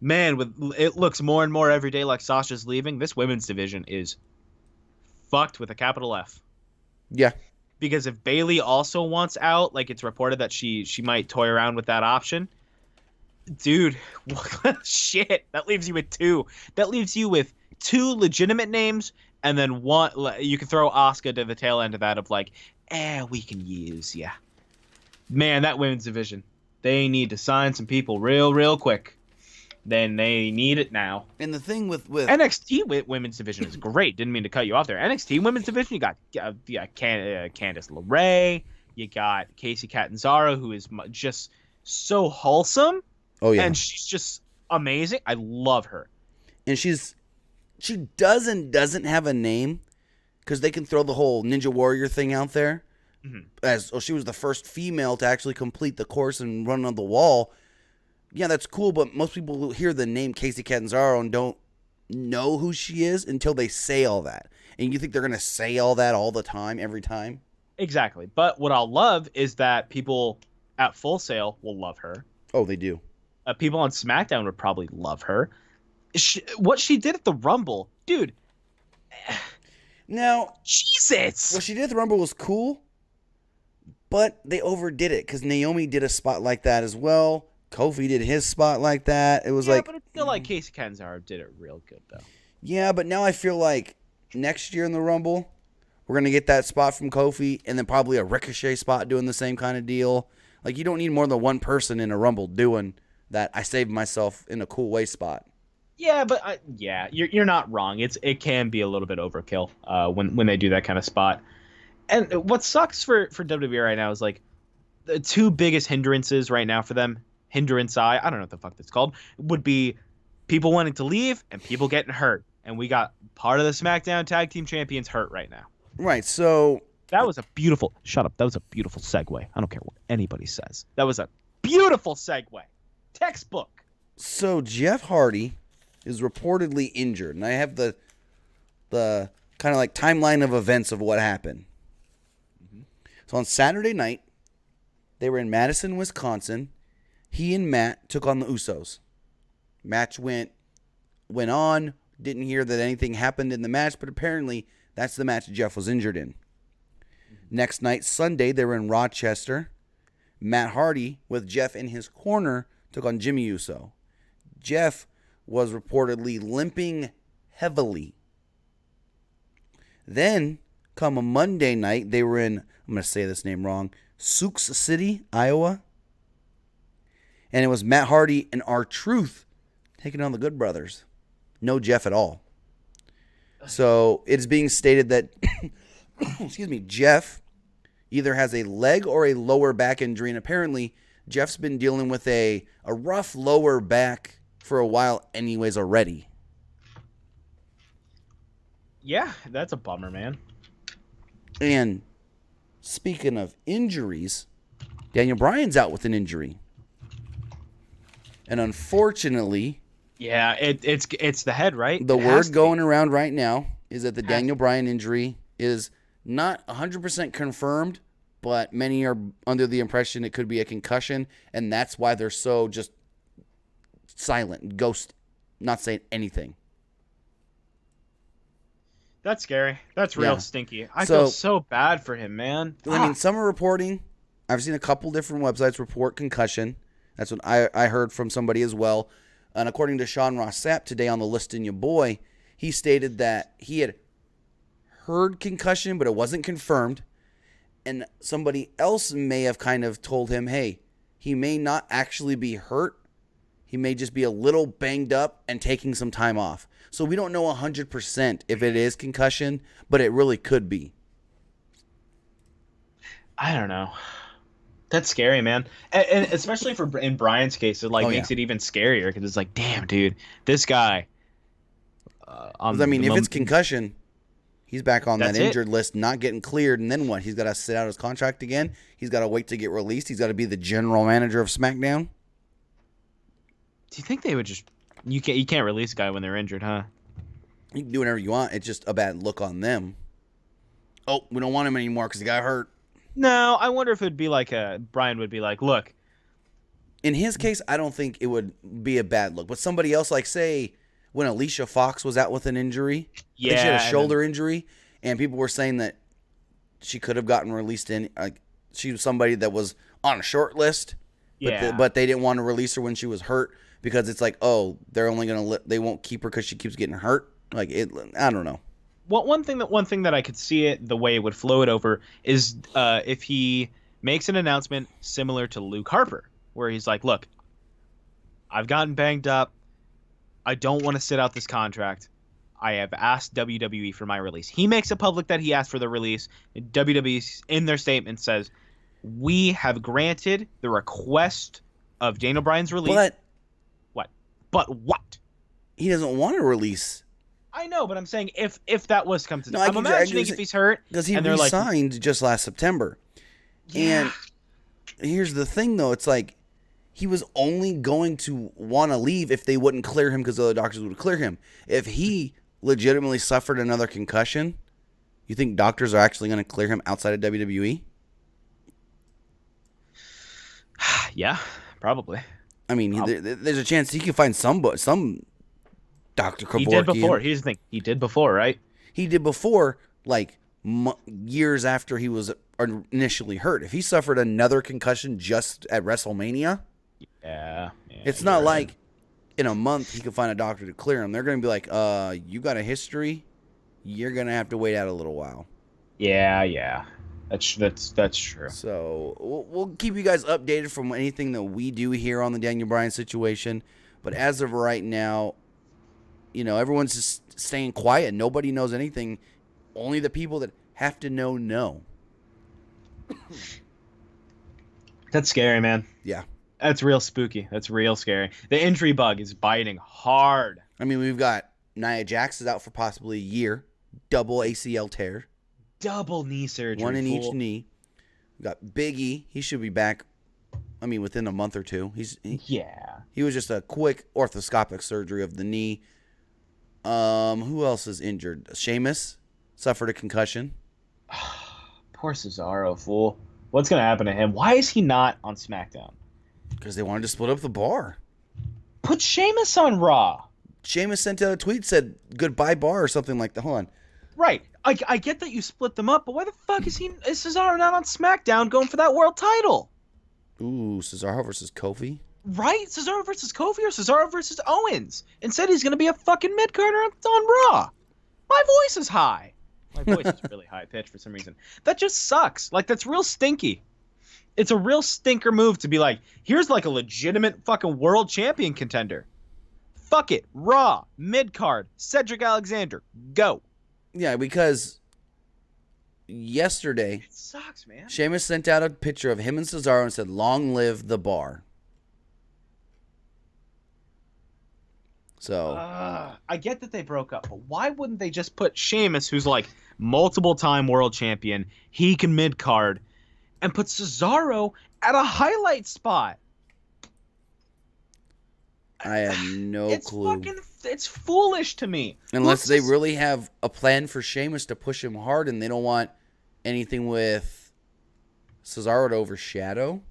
It looks more and more every day like Sasha's leaving. This women's division is fucked with a capital F. Yeah. Because if Bayley also wants out, like it's reported that she might toy around with that option. Dude, shit. That leaves you with 2. That leaves you with 2 legitimate names, and then one. You can throw Asuka to the tail end of that of like, we can use ya. Man, that women's division. They need to sign some people real quick. Then they need it now. And the thing with NXT women's division is great. Didn't mean to cut you off there. NXT women's division, you got Candice LeRae. You got Casey Catanzaro, who is just so wholesome. Oh, yeah. And she's just amazing. I love her. And she's she doesn't have a name because they can throw the whole Ninja Warrior thing out there. As she was the first female to actually complete the course and run on the wall. Yeah, that's cool, but most people who hear the name Casey Catanzaro and don't know who she is until they say all that. And you think they're going to say all that all the time, every time? Exactly. But what I'll love is that people at Full Sail will love her. Oh, they do. People on SmackDown would probably love her. What she did at the Rumble, dude. Now, Jesus. what she did at the Rumble was cool, but they overdid it because Naomi did a spot like that as well. Kofi did his spot like that. It was but I feel like Casey Catanzaro did it real good, though. Yeah, but now I feel like next year in the Rumble, we're going to get that spot from Kofi and then probably a Ricochet spot doing the same kind of deal. Like, you don't need more than one person in a Rumble doing that I saved myself in a cool way spot. Yeah, but you're not wrong. It can be a little bit overkill when they do that kind of spot. And what sucks for WWE right now is like the two biggest hindrances right now for them. I don't know what the fuck that's called. Would be people wanting to leave and people getting hurt. And we got part of the SmackDown Tag Team Champions hurt right now. Right. So that was a beautiful. Shut up. That was a beautiful segue. I don't care what anybody says. That was a beautiful segue. Textbook. So Jeff Hardy is reportedly injured, and I have the kind of like timeline of events of what happened. So on Saturday night, they were in Madison, Wisconsin. He and Matt took on the Usos. Match went on. Didn't hear that anything happened in the match, but apparently that's the match Jeff was injured in. Next night, Sunday, they were in Rochester. Matt Hardy, with Jeff in his corner, took on Jimmy Uso. Jeff was reportedly limping heavily. Then, come a Monday night, they were in, I'm going to say this name wrong, Sioux City, Iowa. And it was Matt Hardy and R-Truth taking on the Good Brothers. No Jeff at all. So it's being stated that, Jeff either has a leg or a lower back injury. And apparently Jeff's been dealing with a rough lower back for a while anyways already. Yeah, that's a bummer, man. And speaking of injuries, Daniel Bryan's out with an injury. And unfortunately, yeah, it's the head, right? The word going around right now is that the Daniel Bryan injury is not 100% confirmed, but many are under the impression it could be a concussion, and that's why they're so just silent, ghost, not saying anything. That's scary. That's real stinky. I feel so bad for him, man. I mean, some are reporting. I've seen a couple different websites report concussion. That's what I heard from somebody as well. And according to Sean Ross Sapp today on the Listin' Ya Boy, he stated that he had heard concussion, but it wasn't confirmed. And somebody else may have kind of told him, hey, he may not actually be hurt. He may just be a little banged up and taking some time off. So we don't know 100% if it is concussion, but it really could be. I don't know. That's scary, man. And especially in Brian's case, it makes it even scarier because it's like, damn, dude, this guy. If it's concussion, he's back on that injured list, not getting cleared, and then what? He's got to sit out his contract again. He's got to wait to get released. He's got to be the general manager of SmackDown. Do you think they would just? You can't release a guy when they're injured, huh? You can do whatever you want. It's just a bad look on them. Oh, we don't want him anymore because he got hurt. No, I wonder if it'd be like Brian would be like, look. In his case, I don't think it would be a bad look. But somebody else, like say when Alicia Fox was out with an injury, she had a shoulder injury, and people were saying that she could have gotten released in. She was somebody that was on a short list, but they didn't want to release her when she was hurt because it's like, oh, they're only gonna they won't keep her because she keeps getting hurt. I don't know. Well, one thing that I could see it the way it would flow it over is if he makes an announcement similar to Luke Harper, where he's like, "Look, I've gotten banged up. I don't want to sit out this contract. I have asked WWE for my release." He makes it public that he asked for the release. WWE in their statement says, "We have granted the request of Daniel Bryan's release." But what? But what? He doesn't want to release I know, but I'm saying if that was to come to, No, I'm imagining if he's hurt because he and they're like, resigned just last September. yeah, And here's the thing, though. It's like he was only going to want to leave if they wouldn't clear him because the other doctors would clear him. If he legitimately suffered another concussion, you think doctors are actually going to clear him outside of WWE? yeah, probably. I mean, there's a chance he could find some Dr. Kevorkian. He did before. Here's the thing. He did before, right? He did before, like years after he was initially hurt. If he suffered another concussion just at WrestleMania, Yeah. it's not like in a month he could find a doctor to clear him. They're going to be like, you got a history. You're going to have to wait out a little while. Yeah. That's true. So we'll keep you guys updated from anything that we do here on the Daniel Bryan situation. But as of right now, everyone's just staying quiet. Nobody knows anything. Only the people that have to know. That's scary, man. Yeah. That's real spooky. That's real scary. The injury bug is biting hard. I mean, we've got Nia Jax is out for possibly a year. Double ACL tear. Double knee surgery. One in each knee. We got Big E. He should be back, within a month or two. He was just a quick orthoscopic surgery of the knee. Who else is injured? Sheamus suffered a concussion. Poor Cesaro, fool. What's going to happen to him? Why is he not on SmackDown? Because they wanted to split up the bar. Put Sheamus on Raw. Sheamus sent out a tweet, said goodbye bar or something like that. Hold on. Right. I get that you split them up, but why the fuck is Cesaro not on SmackDown going for that world title? Ooh, Cesaro versus Kofi? Right? Cesaro versus Kofi or Cesaro versus Owens? Instead, he's going to be a fucking mid-carder on Raw. My voice is high. My voice is really high-pitched for some reason. That just sucks. Like, that's real stinky. It's a real stinker move to be like, here's like a legitimate fucking world champion contender. Fuck it. Raw, mid-card, Cedric Alexander. Go. Yeah, because yesterday, it sucks, man. Sheamus sent out a picture of him and Cesaro and said, "Long live the bar." So I get that they broke up, but why wouldn't they just put Sheamus, who's like multiple-time world champion, he can mid-card, and put Cesaro at a highlight spot? I have no clue. It's foolish to me. Unless they really have a plan for Sheamus to push him hard and they don't want anything with Cesaro to overshadow.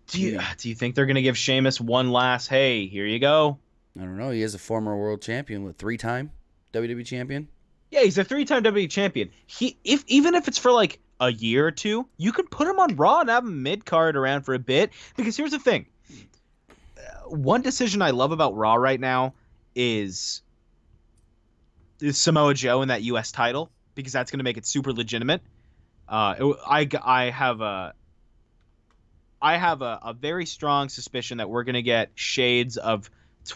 Do you think they're going to give Sheamus one last, hey, here you go? I don't know. He is a former world champion, with 3-time WWE champion. Yeah, he's a 3-time WWE champion. Even if it's for like a year or two, you can put him on Raw and have him mid-card around for a bit. Because here's the thing. One decision I love about Raw right now is Samoa Joe in that U.S. title, because that's going to make it super legitimate. I have a very strong suspicion that we're going to get shades of,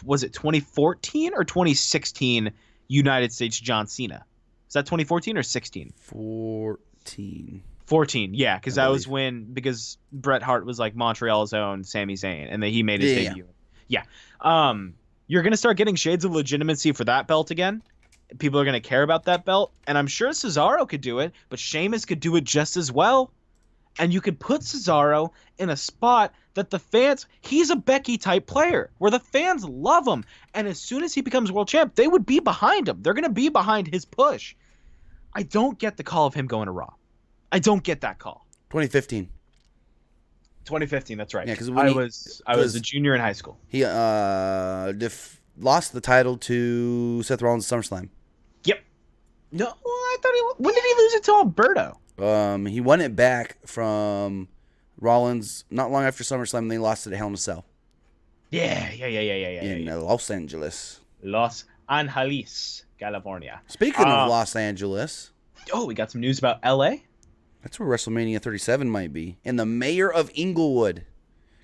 was it 2014 or 2016 United States John Cena? Is that 2014 or 16? 14, yeah, because that was because Bret Hart was like Montreal's own Sami Zayn, and then he made his debut. Yeah. You're going to start getting shades of legitimacy for that belt again. People are going to care about that belt. And I'm sure Cesaro could do it, but Sheamus could do it just as well. And you could put Cesaro in a spot that the fans, he's a Becky-type player, where the fans love him. And as soon as he becomes world champ, they would be behind him. They're going to be behind his push. I don't get the call of him going to Raw. I don't get that call. 2015. 2015, that's right. Yeah, because I was a junior in high school. He lost the title to Seth Rollins at SummerSlam. Yep. No, I thought when did he lose it to Alberto? He won it back from Rollins not long after SummerSlam. And they lost it at Hell in a Cell. Yeah. In Los Angeles. Los Angeles, California. Speaking of Los Angeles. Oh, we got some news about L.A.? That's where WrestleMania 37 might be. And the mayor of Inglewood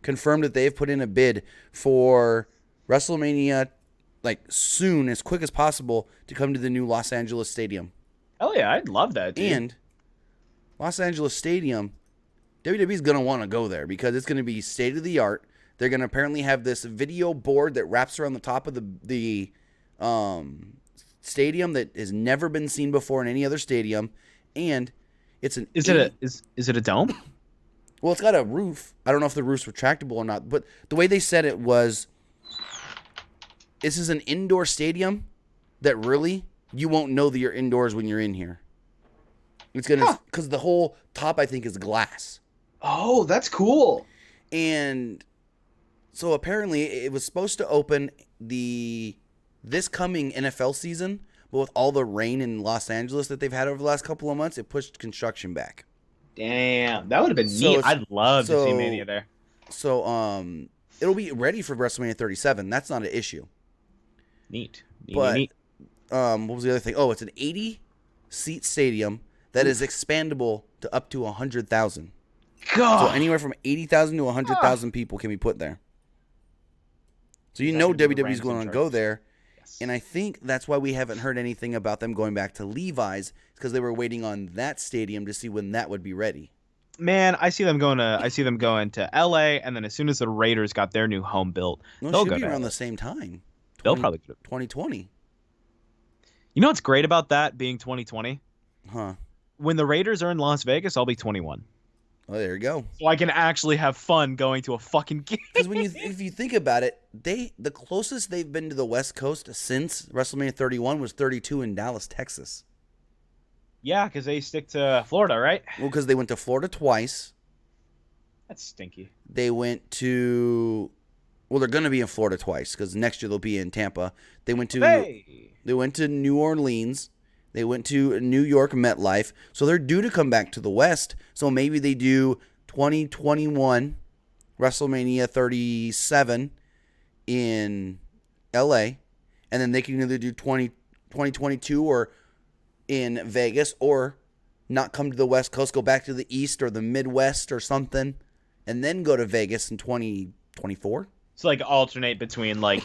confirmed that they've put in a bid for WrestleMania, like soon, as quick as possible, to come to the new Los Angeles Stadium. Oh yeah, I'd love that, dude. And Los Angeles Stadium, WWE's going to want to go there because it's going to be state of the art. They're going to apparently have this video board that wraps around the top of the stadium that has never been seen before in any other stadium, and it's an Is it a dome? well, it's got a roof. I don't know if the roof's retractable or not, but the way they said it was, this is an indoor stadium that really you won't know that you're indoors when you're in here. It's gonna because the whole top I think is glass. Oh, that's cool. And so apparently it was supposed to open this coming NFL season, but with all the rain in Los Angeles that they've had over the last couple of months, it pushed construction back. Damn, that would have been neat. I'd love to see Mania there. So it'll be ready for WrestleMania 37. That's not an issue. Neat. But what was the other thing? Oh, it's an 80-seat stadium that is expandable to up to 100,000. God. So anywhere from 80,000 to 100,000 people can be put there. So you know WWE's going to go there. Yes. And I think that's why we haven't heard anything about them going back to Levi's, because they were waiting on that stadium to see when that would be ready. Man, I see them going to LA, and then as soon as the Raiders got their new home built, They'll go be around the same time. They'll probably go to 2020. You know what's great about that being 2020? Huh. When the Raiders are in Las Vegas, I'll be 21. Oh, there you go. So I can actually have fun going to a fucking game. Because if you think about it, the closest they've been to the West Coast since WrestleMania 31 was 32 in Dallas, Texas. Yeah, because they stick to Florida, right? Well, because they went to Florida twice. That's stinky. They went to... Well, they're going to be in Florida twice, because next year they'll be in Tampa. They went to New Orleans. They went to New York MetLife. So they're due to come back to the West. So maybe they do 2021 WrestleMania 37 in LA. And then they can either do 2022 or in Vegas, or not come to the West Coast, go back to the East or the Midwest or something, and then go to Vegas in 2024. So like alternate between like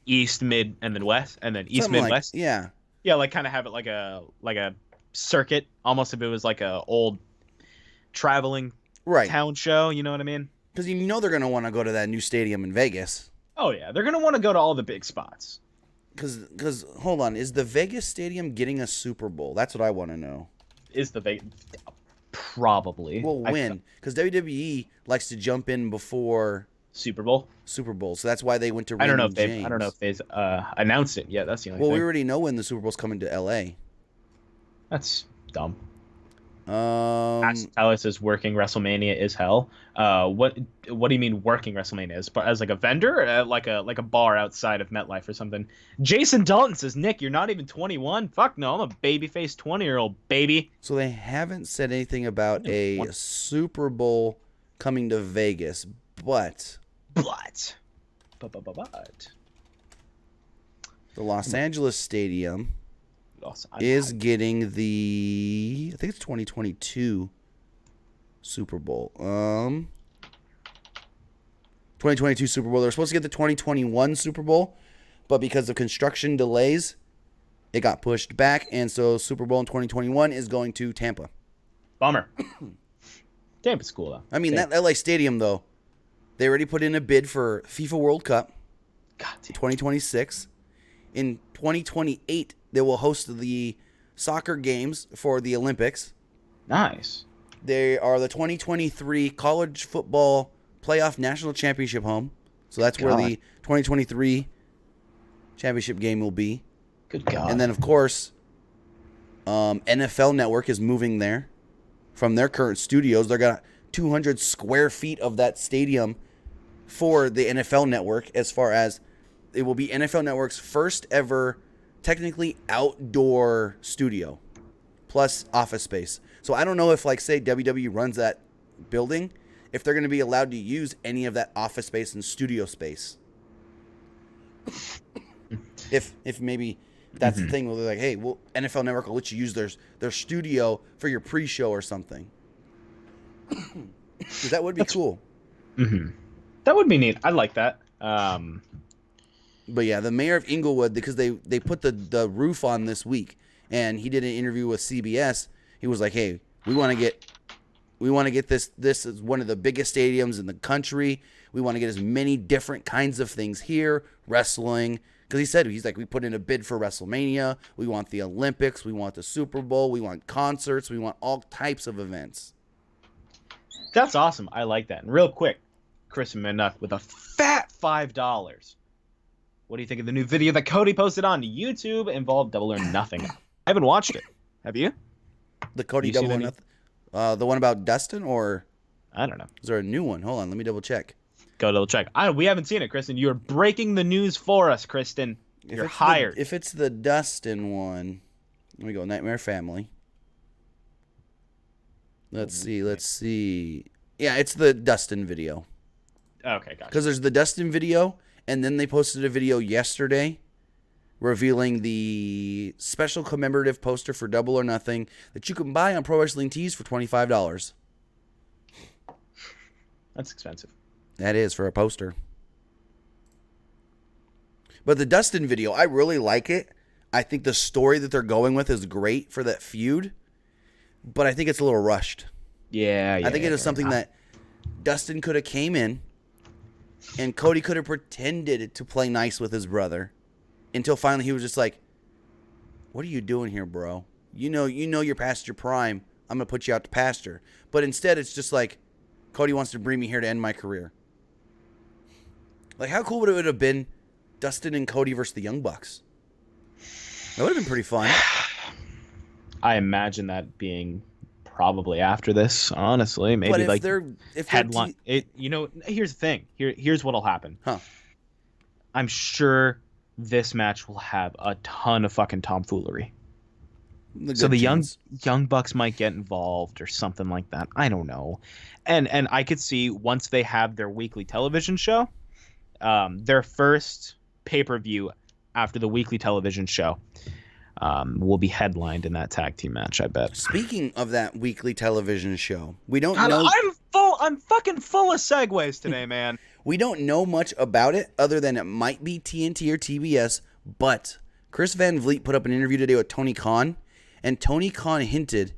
East, Mid, and then West, and then East, Something Mid, West. Yeah. Yeah, like kind of have it like a circuit, almost if it was like a old traveling town show. You know what I mean? Because you know they're going to want to go to that new stadium in Vegas. Oh yeah, they're gonna want to go to all the big spots. Because hold on, is the Vegas stadium getting a Super Bowl? That's what I want to know. Is the Vegas probably? Well, when? Because WWE likes to jump in before Super Bowl. So that's why they went to. I don't know if they've announced it yet. That's the only thing. Well, we already know when the Super Bowl's coming to LA. That's dumb. Alice is working WrestleMania is hell. What do you mean working WrestleMania? As like a vendor, or like a bar outside of MetLife or something? Jason Dalton says, Nick, you're not even 21. Fuck no, I'm a babyface 20-year-old baby. So they haven't said anything about a Super Bowl coming to Vegas, but the Los Angeles Stadium is getting the, I think it's 2022 Super Bowl. 2022 Super Bowl. They're supposed to get the 2021 Super Bowl, but because of construction delays, it got pushed back, and so Super Bowl in 2021 is going to Tampa. Bummer. Tampa's cool though. I mean, that LA Stadium though, they already put in a bid for FIFA World Cup. 2026. In 2028, they will host the soccer games for the Olympics. Nice. They are the 2023 College Football Playoff National Championship home. So that's where the 2023 championship game will be. Good God. And then, of course, NFL Network is moving there from their current studios. They're got 200 square feet of that stadium for the NFL Network, as far as it will be NFL Network's first ever technically outdoor studio plus office space. So I don't know if, like, say WWE runs that building, if they're going to be allowed to use any of that office space and studio space. if maybe that's the thing where they're like, hey, well, NFL Network will let you use their studio for your pre-show or something. Because that would be cool. Mm-hmm. That would be neat. I like that. But yeah, the mayor of Inglewood, because they put the roof on this week, and he did an interview with CBS. He was like, hey, we want to get this is one of the biggest stadiums in the country. We want to get as many different kinds of things here, wrestling, Because he said, he's like, we put in a bid for WrestleMania. We want the Olympics. We want the Super Bowl. We want concerts. We want all types of events. That's awesome. I like that. And real quick, Chris Minuck with a fat $5. What do you think of the new video that Cody posted on YouTube involved Double or Nothing? I haven't watched it. Have you? The Cody Double or Nothing? The one about Dustin, or? I don't know. Is there a new one? Hold on. Let me double check. Go double check. We haven't seen it, Kristen. You're breaking the news for us, Kristen. You're hired. If it's the Dustin one, let me go. Nightmare Family. Let's see. Yeah, it's the Dustin video. Okay, gotcha. Because there's the Dustin video, and then they posted a video yesterday revealing the special commemorative poster for Double or Nothing that you can buy on Pro Wrestling Tees for $25. That's expensive. That is for a poster. But the Dustin video, I really like it. I think the story that they're going with is great for that feud, but I think it's a little rushed. Yeah. I think it is something that Dustin could have came in and Cody could have pretended to play nice with his brother until finally he was just like, what are you doing here, bro? You know you're past your prime. I'm going to put you out to pasture. But instead it's just like, Cody wants to bring me here to end my career. Like, how cool would it have been Dustin and Cody versus the Young Bucks? That would have been pretty fun. I imagine that being probably after this, honestly. Maybe but if like they're headline. Here's the thing. Here's what'll happen. Huh. I'm sure this match will have a ton of fucking tomfoolery. So the young Bucks might get involved or something like that. I don't know. And I could see once they have their weekly television show, their first pay-per-view after the weekly television show will be headlined in that tag team match, I bet. Speaking of that weekly television show, we don't God, know. I'm fucking full of segues today, man. We don't know much about it other than it might be TNT or TBS, but Chris Van Vliet put up an interview today with Tony Khan, and Tony Khan hinted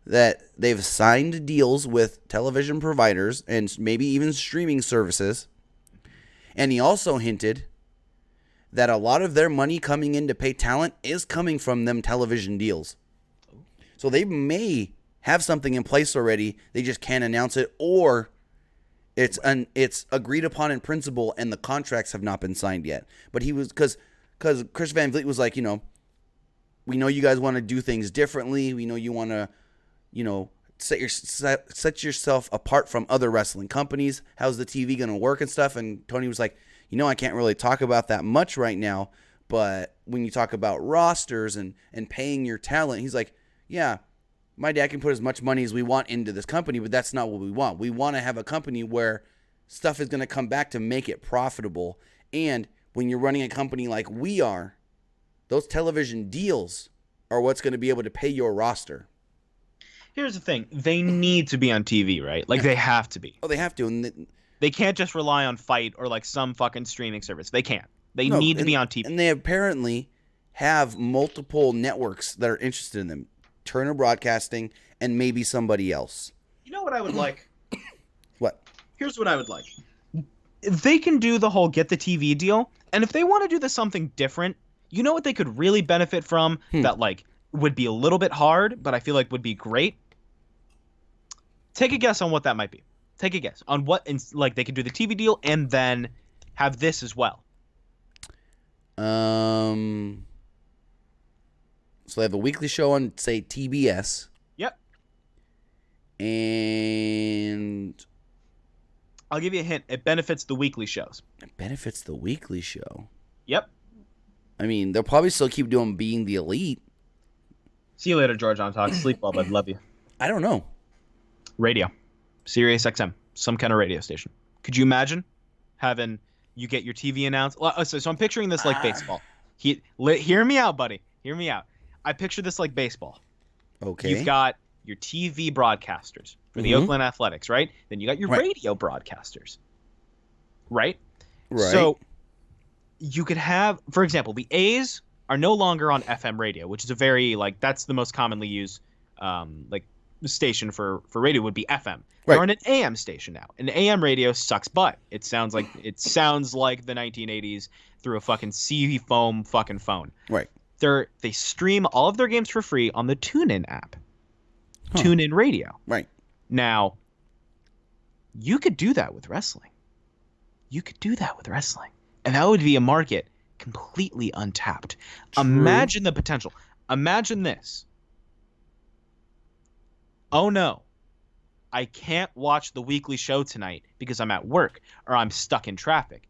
that they've signed deals with television providers and maybe even streaming services. And he also hinted that a lot of their money coming in to pay talent is coming from them television deals. So they may have something in place already. They just can't announce it, or it's agreed upon in principle and the contracts have not been signed yet. But he was, because Chris Van Vliet was like, we know you guys want to do things differently. We know you want to, set yourself apart from other wrestling companies. How's the TV going to work and stuff? And Tony was like, I can't really talk about that much right now. But when you talk about rosters and paying your talent, he's like, yeah, my dad can put as much money as we want into this company, but that's not what we want. We want to have a company where stuff is going to come back to make it profitable. And when you're running a company like we are, those television deals are what's going to be able to pay your roster. Here's the thing. They need to be on TV, right? Like, they have to be. Oh, they have to. And they can't just rely on Fight or, like, some fucking streaming service. They can't. They need to be on TV. And they apparently have multiple networks that are interested in them. Turner Broadcasting and maybe somebody else. You know what I would like? What? Here's what I would like. They can do the whole get the TV deal, and if they want to do something different, you know what they could really benefit from that, like, would be a little bit hard, but I feel like would be great? Take a guess on what that might be. Take a guess on what, like, they could do the TV deal and then have this as well. So they have a weekly show on, say, TBS. Yep. And I'll give you a hint. It benefits the weekly shows. It benefits the weekly show. Yep. I mean, they'll probably still keep doing Being the Elite. See you later, George on Talk. Sleep well, bud. Love you. I don't know. Radio. Sirius XM. Some kind of radio station. Could you imagine having you get your TV announced? So I'm picturing this like baseball. Hear me out, buddy. Hear me out. I picture this like baseball. Okay. You've got your TV broadcasters for the Oakland Athletics, right? Then you got your radio broadcasters, right? Right. So you could have, for example, the A's are no longer on FM radio, which is a very, like, that's the most commonly used, like, station for radio would be FM. Right. They're on an AM station now. An AM radio sucks butt. It sounds like the 1980s through a fucking sea foam fucking phone. Right. They stream all of their games for free on the TuneIn app. Huh. TuneIn Radio. Right. Now, you could do that with wrestling. And that would be a market completely untapped. True. Imagine the potential. Imagine this. Oh no, I can't watch the weekly show tonight because I'm at work or I'm stuck in traffic.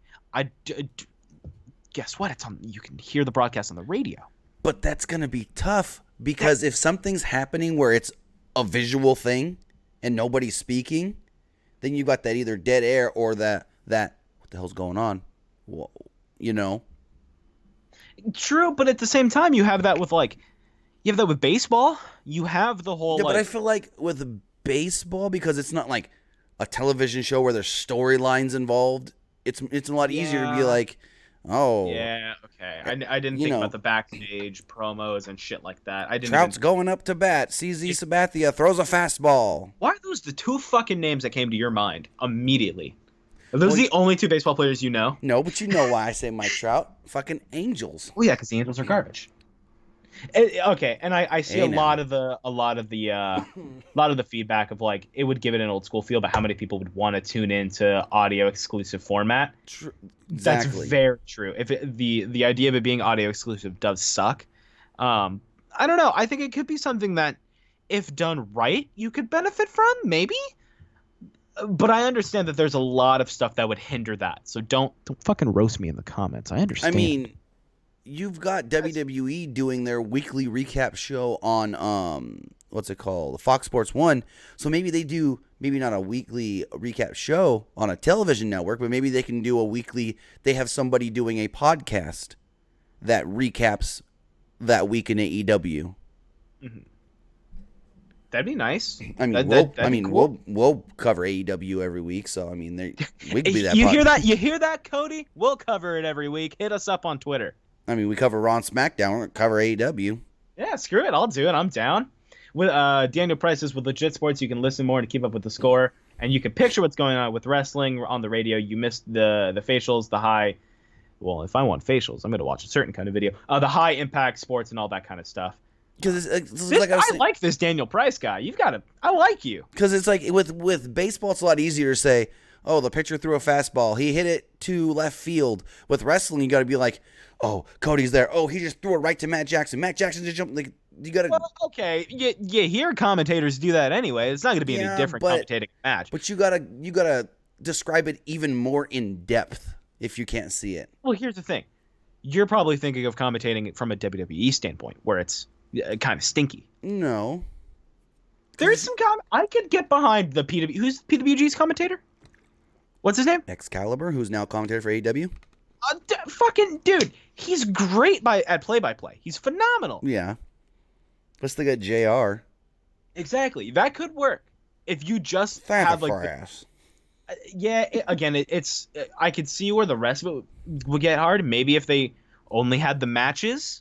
Guess what? It's on. You can hear the broadcast on the radio. But that's going to be tough because if something's happening where it's a visual thing and nobody's speaking, then you got that either dead air or that what the hell's going on? Well, you know. True, but at the same time, you have that with baseball. You have the whole. Yeah, but I feel like with baseball, because it's not like a television show where there's storylines involved. It's a lot easier to be like, oh. Yeah. Okay. I didn't think about the backstage promos and shit like that. Trout's going up to bat. CZ Sabathia throws a fastball. Why are those the two fucking names that came to your mind immediately? Are those the only two baseball players you know? No, but you know why I say Mike Trout. Fucking Angels. Well, yeah, because the Angels are garbage. Okay, and I see a lot of the feedback of like it would give it an old school feel, but how many people would want to tune into audio exclusive format? Exactly. That's very true. If the idea of it being audio exclusive does suck, I don't know. I think it could be something that, if done right, you could benefit from, maybe. But I understand that there's a lot of stuff that would hinder that. So don't fucking roast me in the comments. I understand. I mean, you've got WWE doing their weekly recap show on what's it called? Fox Sports 1. So maybe they do maybe not a weekly recap show on a television network, but maybe they can do they have somebody doing a podcast that recaps that week in AEW. Mm-hmm. That'd be nice. I mean, we'll cover AEW every week, so I mean, we could be that. You hear that? You hear that, Cody? We'll cover it every week. Hit us up on Twitter. I mean, we cover Raw and SmackDown. We're gonna cover AEW. Yeah, screw it. I'll do it. I'm down. With Daniel Price's with Legit Sports, you can listen more to keep up with the score, and you can picture what's going on with wrestling on the radio. You missed the facials, the high. Well, if I want facials, I'm gonna watch a certain kind of video. The high impact sports and all that kind of stuff. Because I like this Daniel Price guy. I like you. Because it's like with baseball, it's a lot easier to say, oh, the pitcher threw a fastball. He hit it to left field. With wrestling, you got to be like, oh, Cody's there. Oh, he just threw it right to Matt Jackson. Matt Jackson just jumped. Like, you got to. Well, okay, you hear commentators do that anyway. It's not going to be any different commentating a match. But you gotta describe it even more in depth if you can't see it. Well, here's the thing. You're probably thinking of commentating from a WWE standpoint, where it's kind of stinky. No. There's some I could get behind the PW. Who's PWG's commentator? What's his name? Excalibur, who's now commentator for AEW. Fucking dude, he's great at play-by-play. He's phenomenal. Yeah. Let's look at JR. Exactly. That could work if you just have like. Ass. Yeah. It's. I could see where the rest of it would get hard. Maybe if they only had the matches.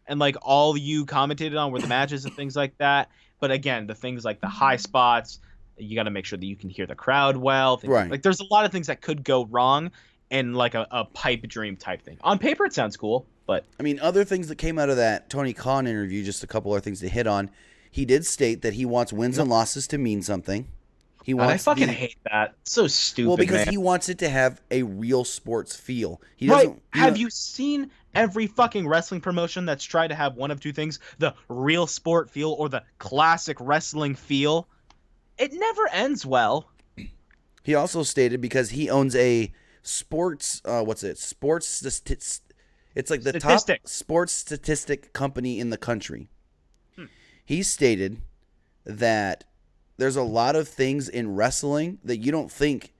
And like all you commentated on were the matches and things like that. But again, the things like the high spots, you got to make sure that you can hear the crowd well. Right. Like there's a lot of things that could go wrong in like a pipe dream type thing. On paper, it sounds cool, but I mean, other things that came out of that Tony Khan interview, just a couple other things to hit on. He did state that he wants wins and losses to mean something. I fucking hate that. It's so stupid. Well, because he wants it to have a real sports feel. He right. doesn't. Have you seen every fucking wrestling promotion that's tried to have one of two things: the real sport feel or the classic wrestling feel? It never ends well. He also stated because he owns a sports. It's like the top sports statistic company in the country. He stated that there's a lot of things in wrestling that you don't think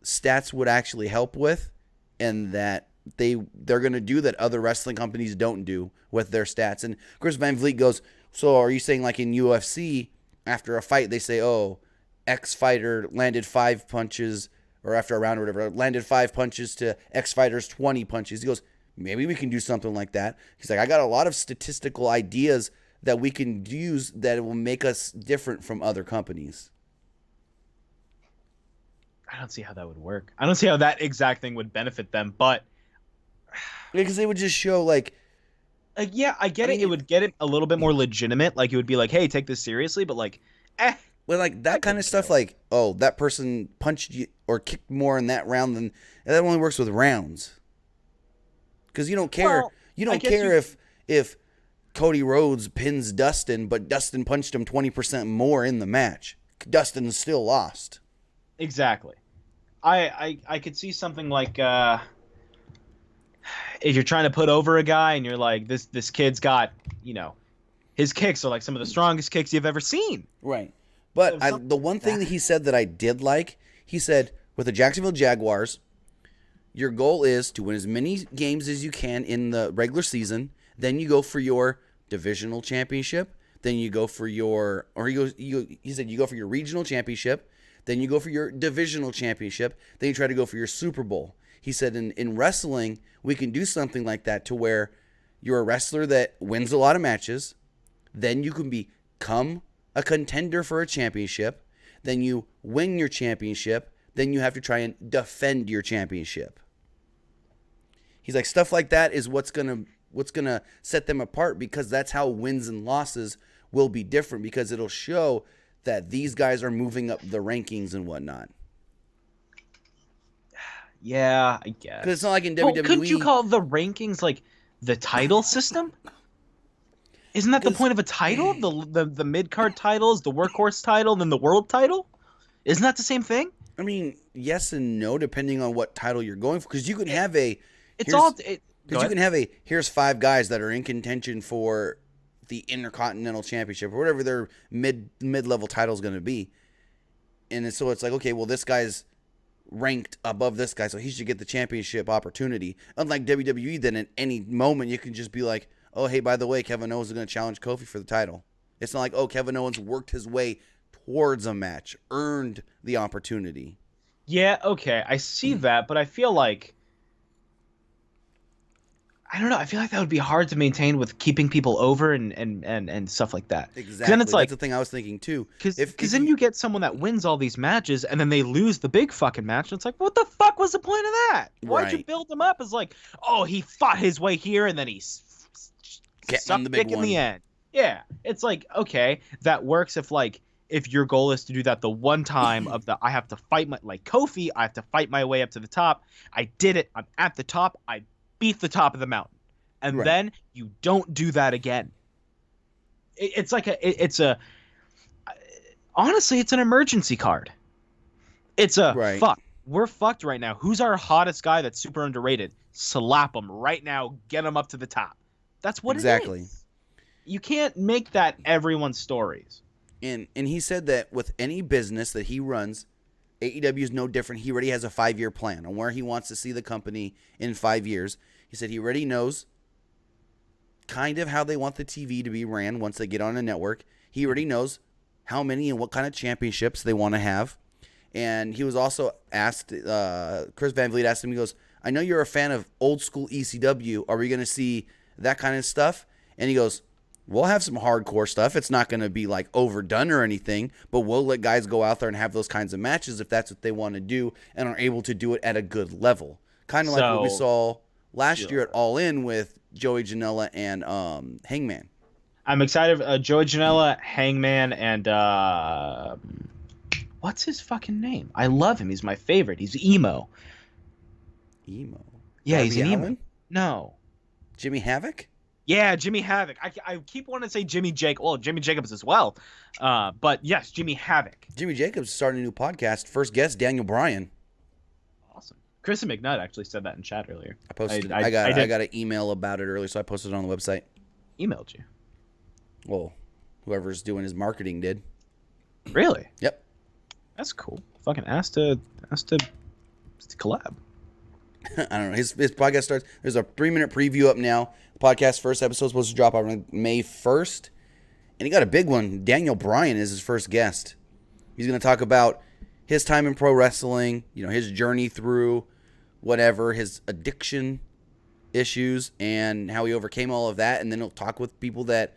stats would actually help with, and that they're going to do that other wrestling companies don't do with their stats. And Chris Van Vliet goes, so are you saying like in UFC, after a fight, they say, oh, X fighter landed 5 punches, or after a round or whatever, landed 5 punches to X fighter's 20 punches. He goes, maybe we can do something like that. He's like, I got a lot of statistical ideas that we can use that will make us different from other companies? I don't see how that would work. I don't see how that exact thing would benefit them, but Because they would just show like, yeah, I get I it. It mean, would get it a little bit more legitimate. Like it would be like, hey, take this seriously, but like, eh, well, like I that kind couldn't of care stuff. less. Like, oh, that person punched you or kicked more in that round than, and that only works with rounds. Because you don't care. Well, You I don't guess care you if Cody Rhodes pins Dustin, but Dustin punched him 20% more in the match. Dustin still lost. exactly. I could see something like if you're trying to put over a guy and you're like this kid's got, you know, his kicks are like some of the strongest kicks you've ever seen. Right. So But the one thing that he said that I did like, he said, with the Jacksonville Jaguars, your goal is to win as many games as you can in the regular season. Then you go for your divisional championship. Then you go for your, or he said you go for your regional championship. Then you go for your divisional championship. Then you try to go for your Super Bowl. He said in wrestling, we can do something like that to where you're a wrestler that wins a lot of matches. Then you can become a contender for a championship. Then you win your championship. Then you have to try and defend your championship. He's like, stuff like that is what's gonna set them apart, because that's how wins and losses will be different, because it'll show that these guys are moving up the rankings and whatnot. Yeah, I guess. Because it's not like in Well, WWE. couldn't you call the rankings like the title system? Isn't that the point of a title? The mid card title is the workhorse title, then the world title. Isn't that the same thing? I mean, yes and no, depending on what title you're going for. Because you can have a. It's all. Because you can have here's 5 guys that are in contention for the Intercontinental Championship or whatever their mid-level title is going to be. And so it's like, okay, well, this guy's ranked above this guy, so he should get the championship opportunity. Unlike WWE, then at any moment you can just be like, oh, hey, by the way, Kevin Owens is going to challenge Kofi for the title. It's not like, oh, Kevin Owens worked his way towards a match, earned the opportunity. Yeah, okay, I see that, but I feel like I don't know. I feel like that would be hard to maintain with keeping people over and stuff like that. Exactly. Then it's like, that's the thing I was thinking too. because then you get someone that wins all these matches and then they lose the big fucking match. And it's like, what the fuck was the point of that? Why'd you Right. build him up as like, oh, he fought his way here and then he sucked the big dick in one. the end. Yeah, it's like, okay, that works if your goal is to do that the one time of the I have to fight like Kofi, I have to fight my way up to the top. I did it. I'm at the top. I beat the top of the mountain. And Right. then you don't do that again. Honestly, it's an emergency card. It's a Right. fuck. We're fucked right now. Who's our hottest guy that's super underrated? Slap him right now. Get him up to the top. That's what Exactly. it is. You can't make that everyone's stories. And he said that with any business that he runs, AEW is no different. He already has a 5-year plan on where he wants to see the company in 5 years. He said he already knows kind of how they want the TV to be ran once they get on a network. He already knows how many and what kind of championships they want to have. And he was also asked, Chris Van Vliet asked him, he goes, I know you're a fan of old school ECW. Are we going to see that kind of stuff? And he goes, we'll have some hardcore stuff. It's not going to be like overdone or anything, but we'll let guys go out there and have those kinds of matches if that's what they want to do and are able to do it at a good level. Kind of like what we saw last year at All In with Joey Janela and Hangman. I'm excited. Joey Janela, Hangman, and what's his fucking name? I love him. He's my favorite. He's emo. Emo. Yeah, Darby he's an emo. Allin? No. Jimmy Havoc? Yeah, Jimmy Havoc. I keep wanting to say Jimmy Jacobs. Well, Jimmy Jacobs as well. But yes, Jimmy Havoc. Jimmy Jacobs starting a new podcast. First guest, Daniel Bryan. Awesome. Kristen McNutt actually said that in chat earlier. I posted. I got an email about it earlier, so I posted it on the website. Emailed you. Well, whoever's doing his marketing did. Really? Yep. That's cool. Fucking asked to collab. I don't know. His podcast starts. There's a 3-minute preview up now. The podcast first episode is supposed to drop on May 1st. And he got a big one. Daniel Bryan is his first guest. He's going to talk about his time in pro wrestling, his journey through whatever, his addiction issues, and how he overcame all of that. And then he'll talk with people that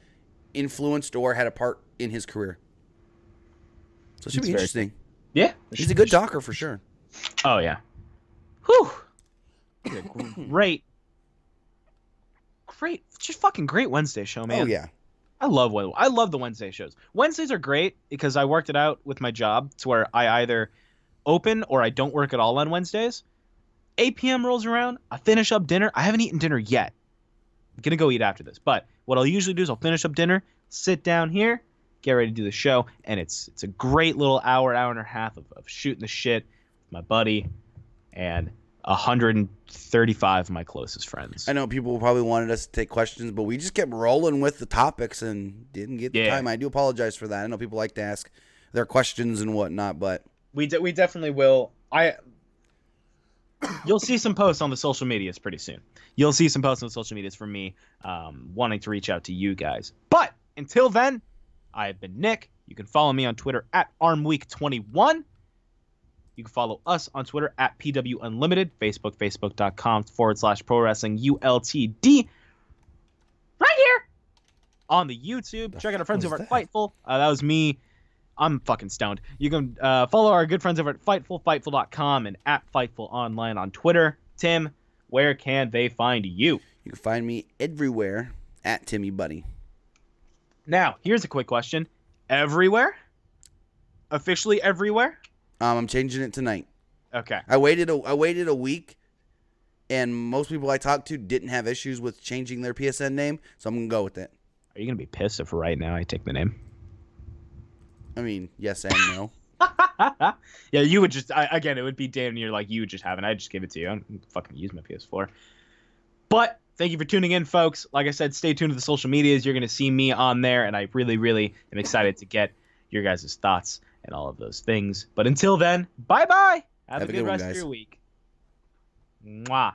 influenced or had a part in his career. So it should be interesting. Yeah. He's a good talker for sure. Oh, yeah. Whew. Great, just fucking great Wednesday show, man. Oh, yeah. I love the Wednesday shows. Wednesdays are great because I worked it out with my job to where I either open or I don't work at all on Wednesdays. 8 p.m. rolls around. I finish up dinner. I haven't eaten dinner yet. I'm going to go eat after this. But what I'll usually do is I'll finish up dinner, sit down here, get ready to do the show. And it's a great little hour and a half of shooting the shit with my buddy and 135 of my closest friends. I know people probably wanted us to take questions, but we just kept rolling with the topics and didn't get the time. I do apologize for that. I know people like to ask their questions and whatnot, but we definitely will. You'll see some posts on the social medias pretty soon. You'll see some posts on the social medias from me wanting to reach out to you guys. But until then, I have been Nick. You can follow me on Twitter at ArmWeek21. You can follow us on Twitter at PWUnlimited, Facebook.com/Pro Wrestling ULTD. Right here on the YouTube. Check out our friends over at Fightful. That was me. I'm fucking stoned. You can follow our good friends over at Fightful, Fightful.com, and at Fightful Online on Twitter. Tim, where can they find you? You can find me everywhere at Timmy Buddy. Now, here's a quick question. Everywhere? Officially everywhere? I'm changing it tonight. Okay. I waited a week, and most people I talked to didn't have issues with changing their PSN name, so I'm gonna go with it. Are you gonna be pissed if right now I take the name? I mean, yes and no. Yeah, you would just again, it would be damn near like you would just have it. I just give it to you. I don't fucking use my PS4. But thank you for tuning in, folks. Like I said, stay tuned to the social medias. You're gonna see me on there, and I really, really am excited to get your guys' thoughts and all of those things. But until then, bye-bye. Have a good rest of your week. Mwah.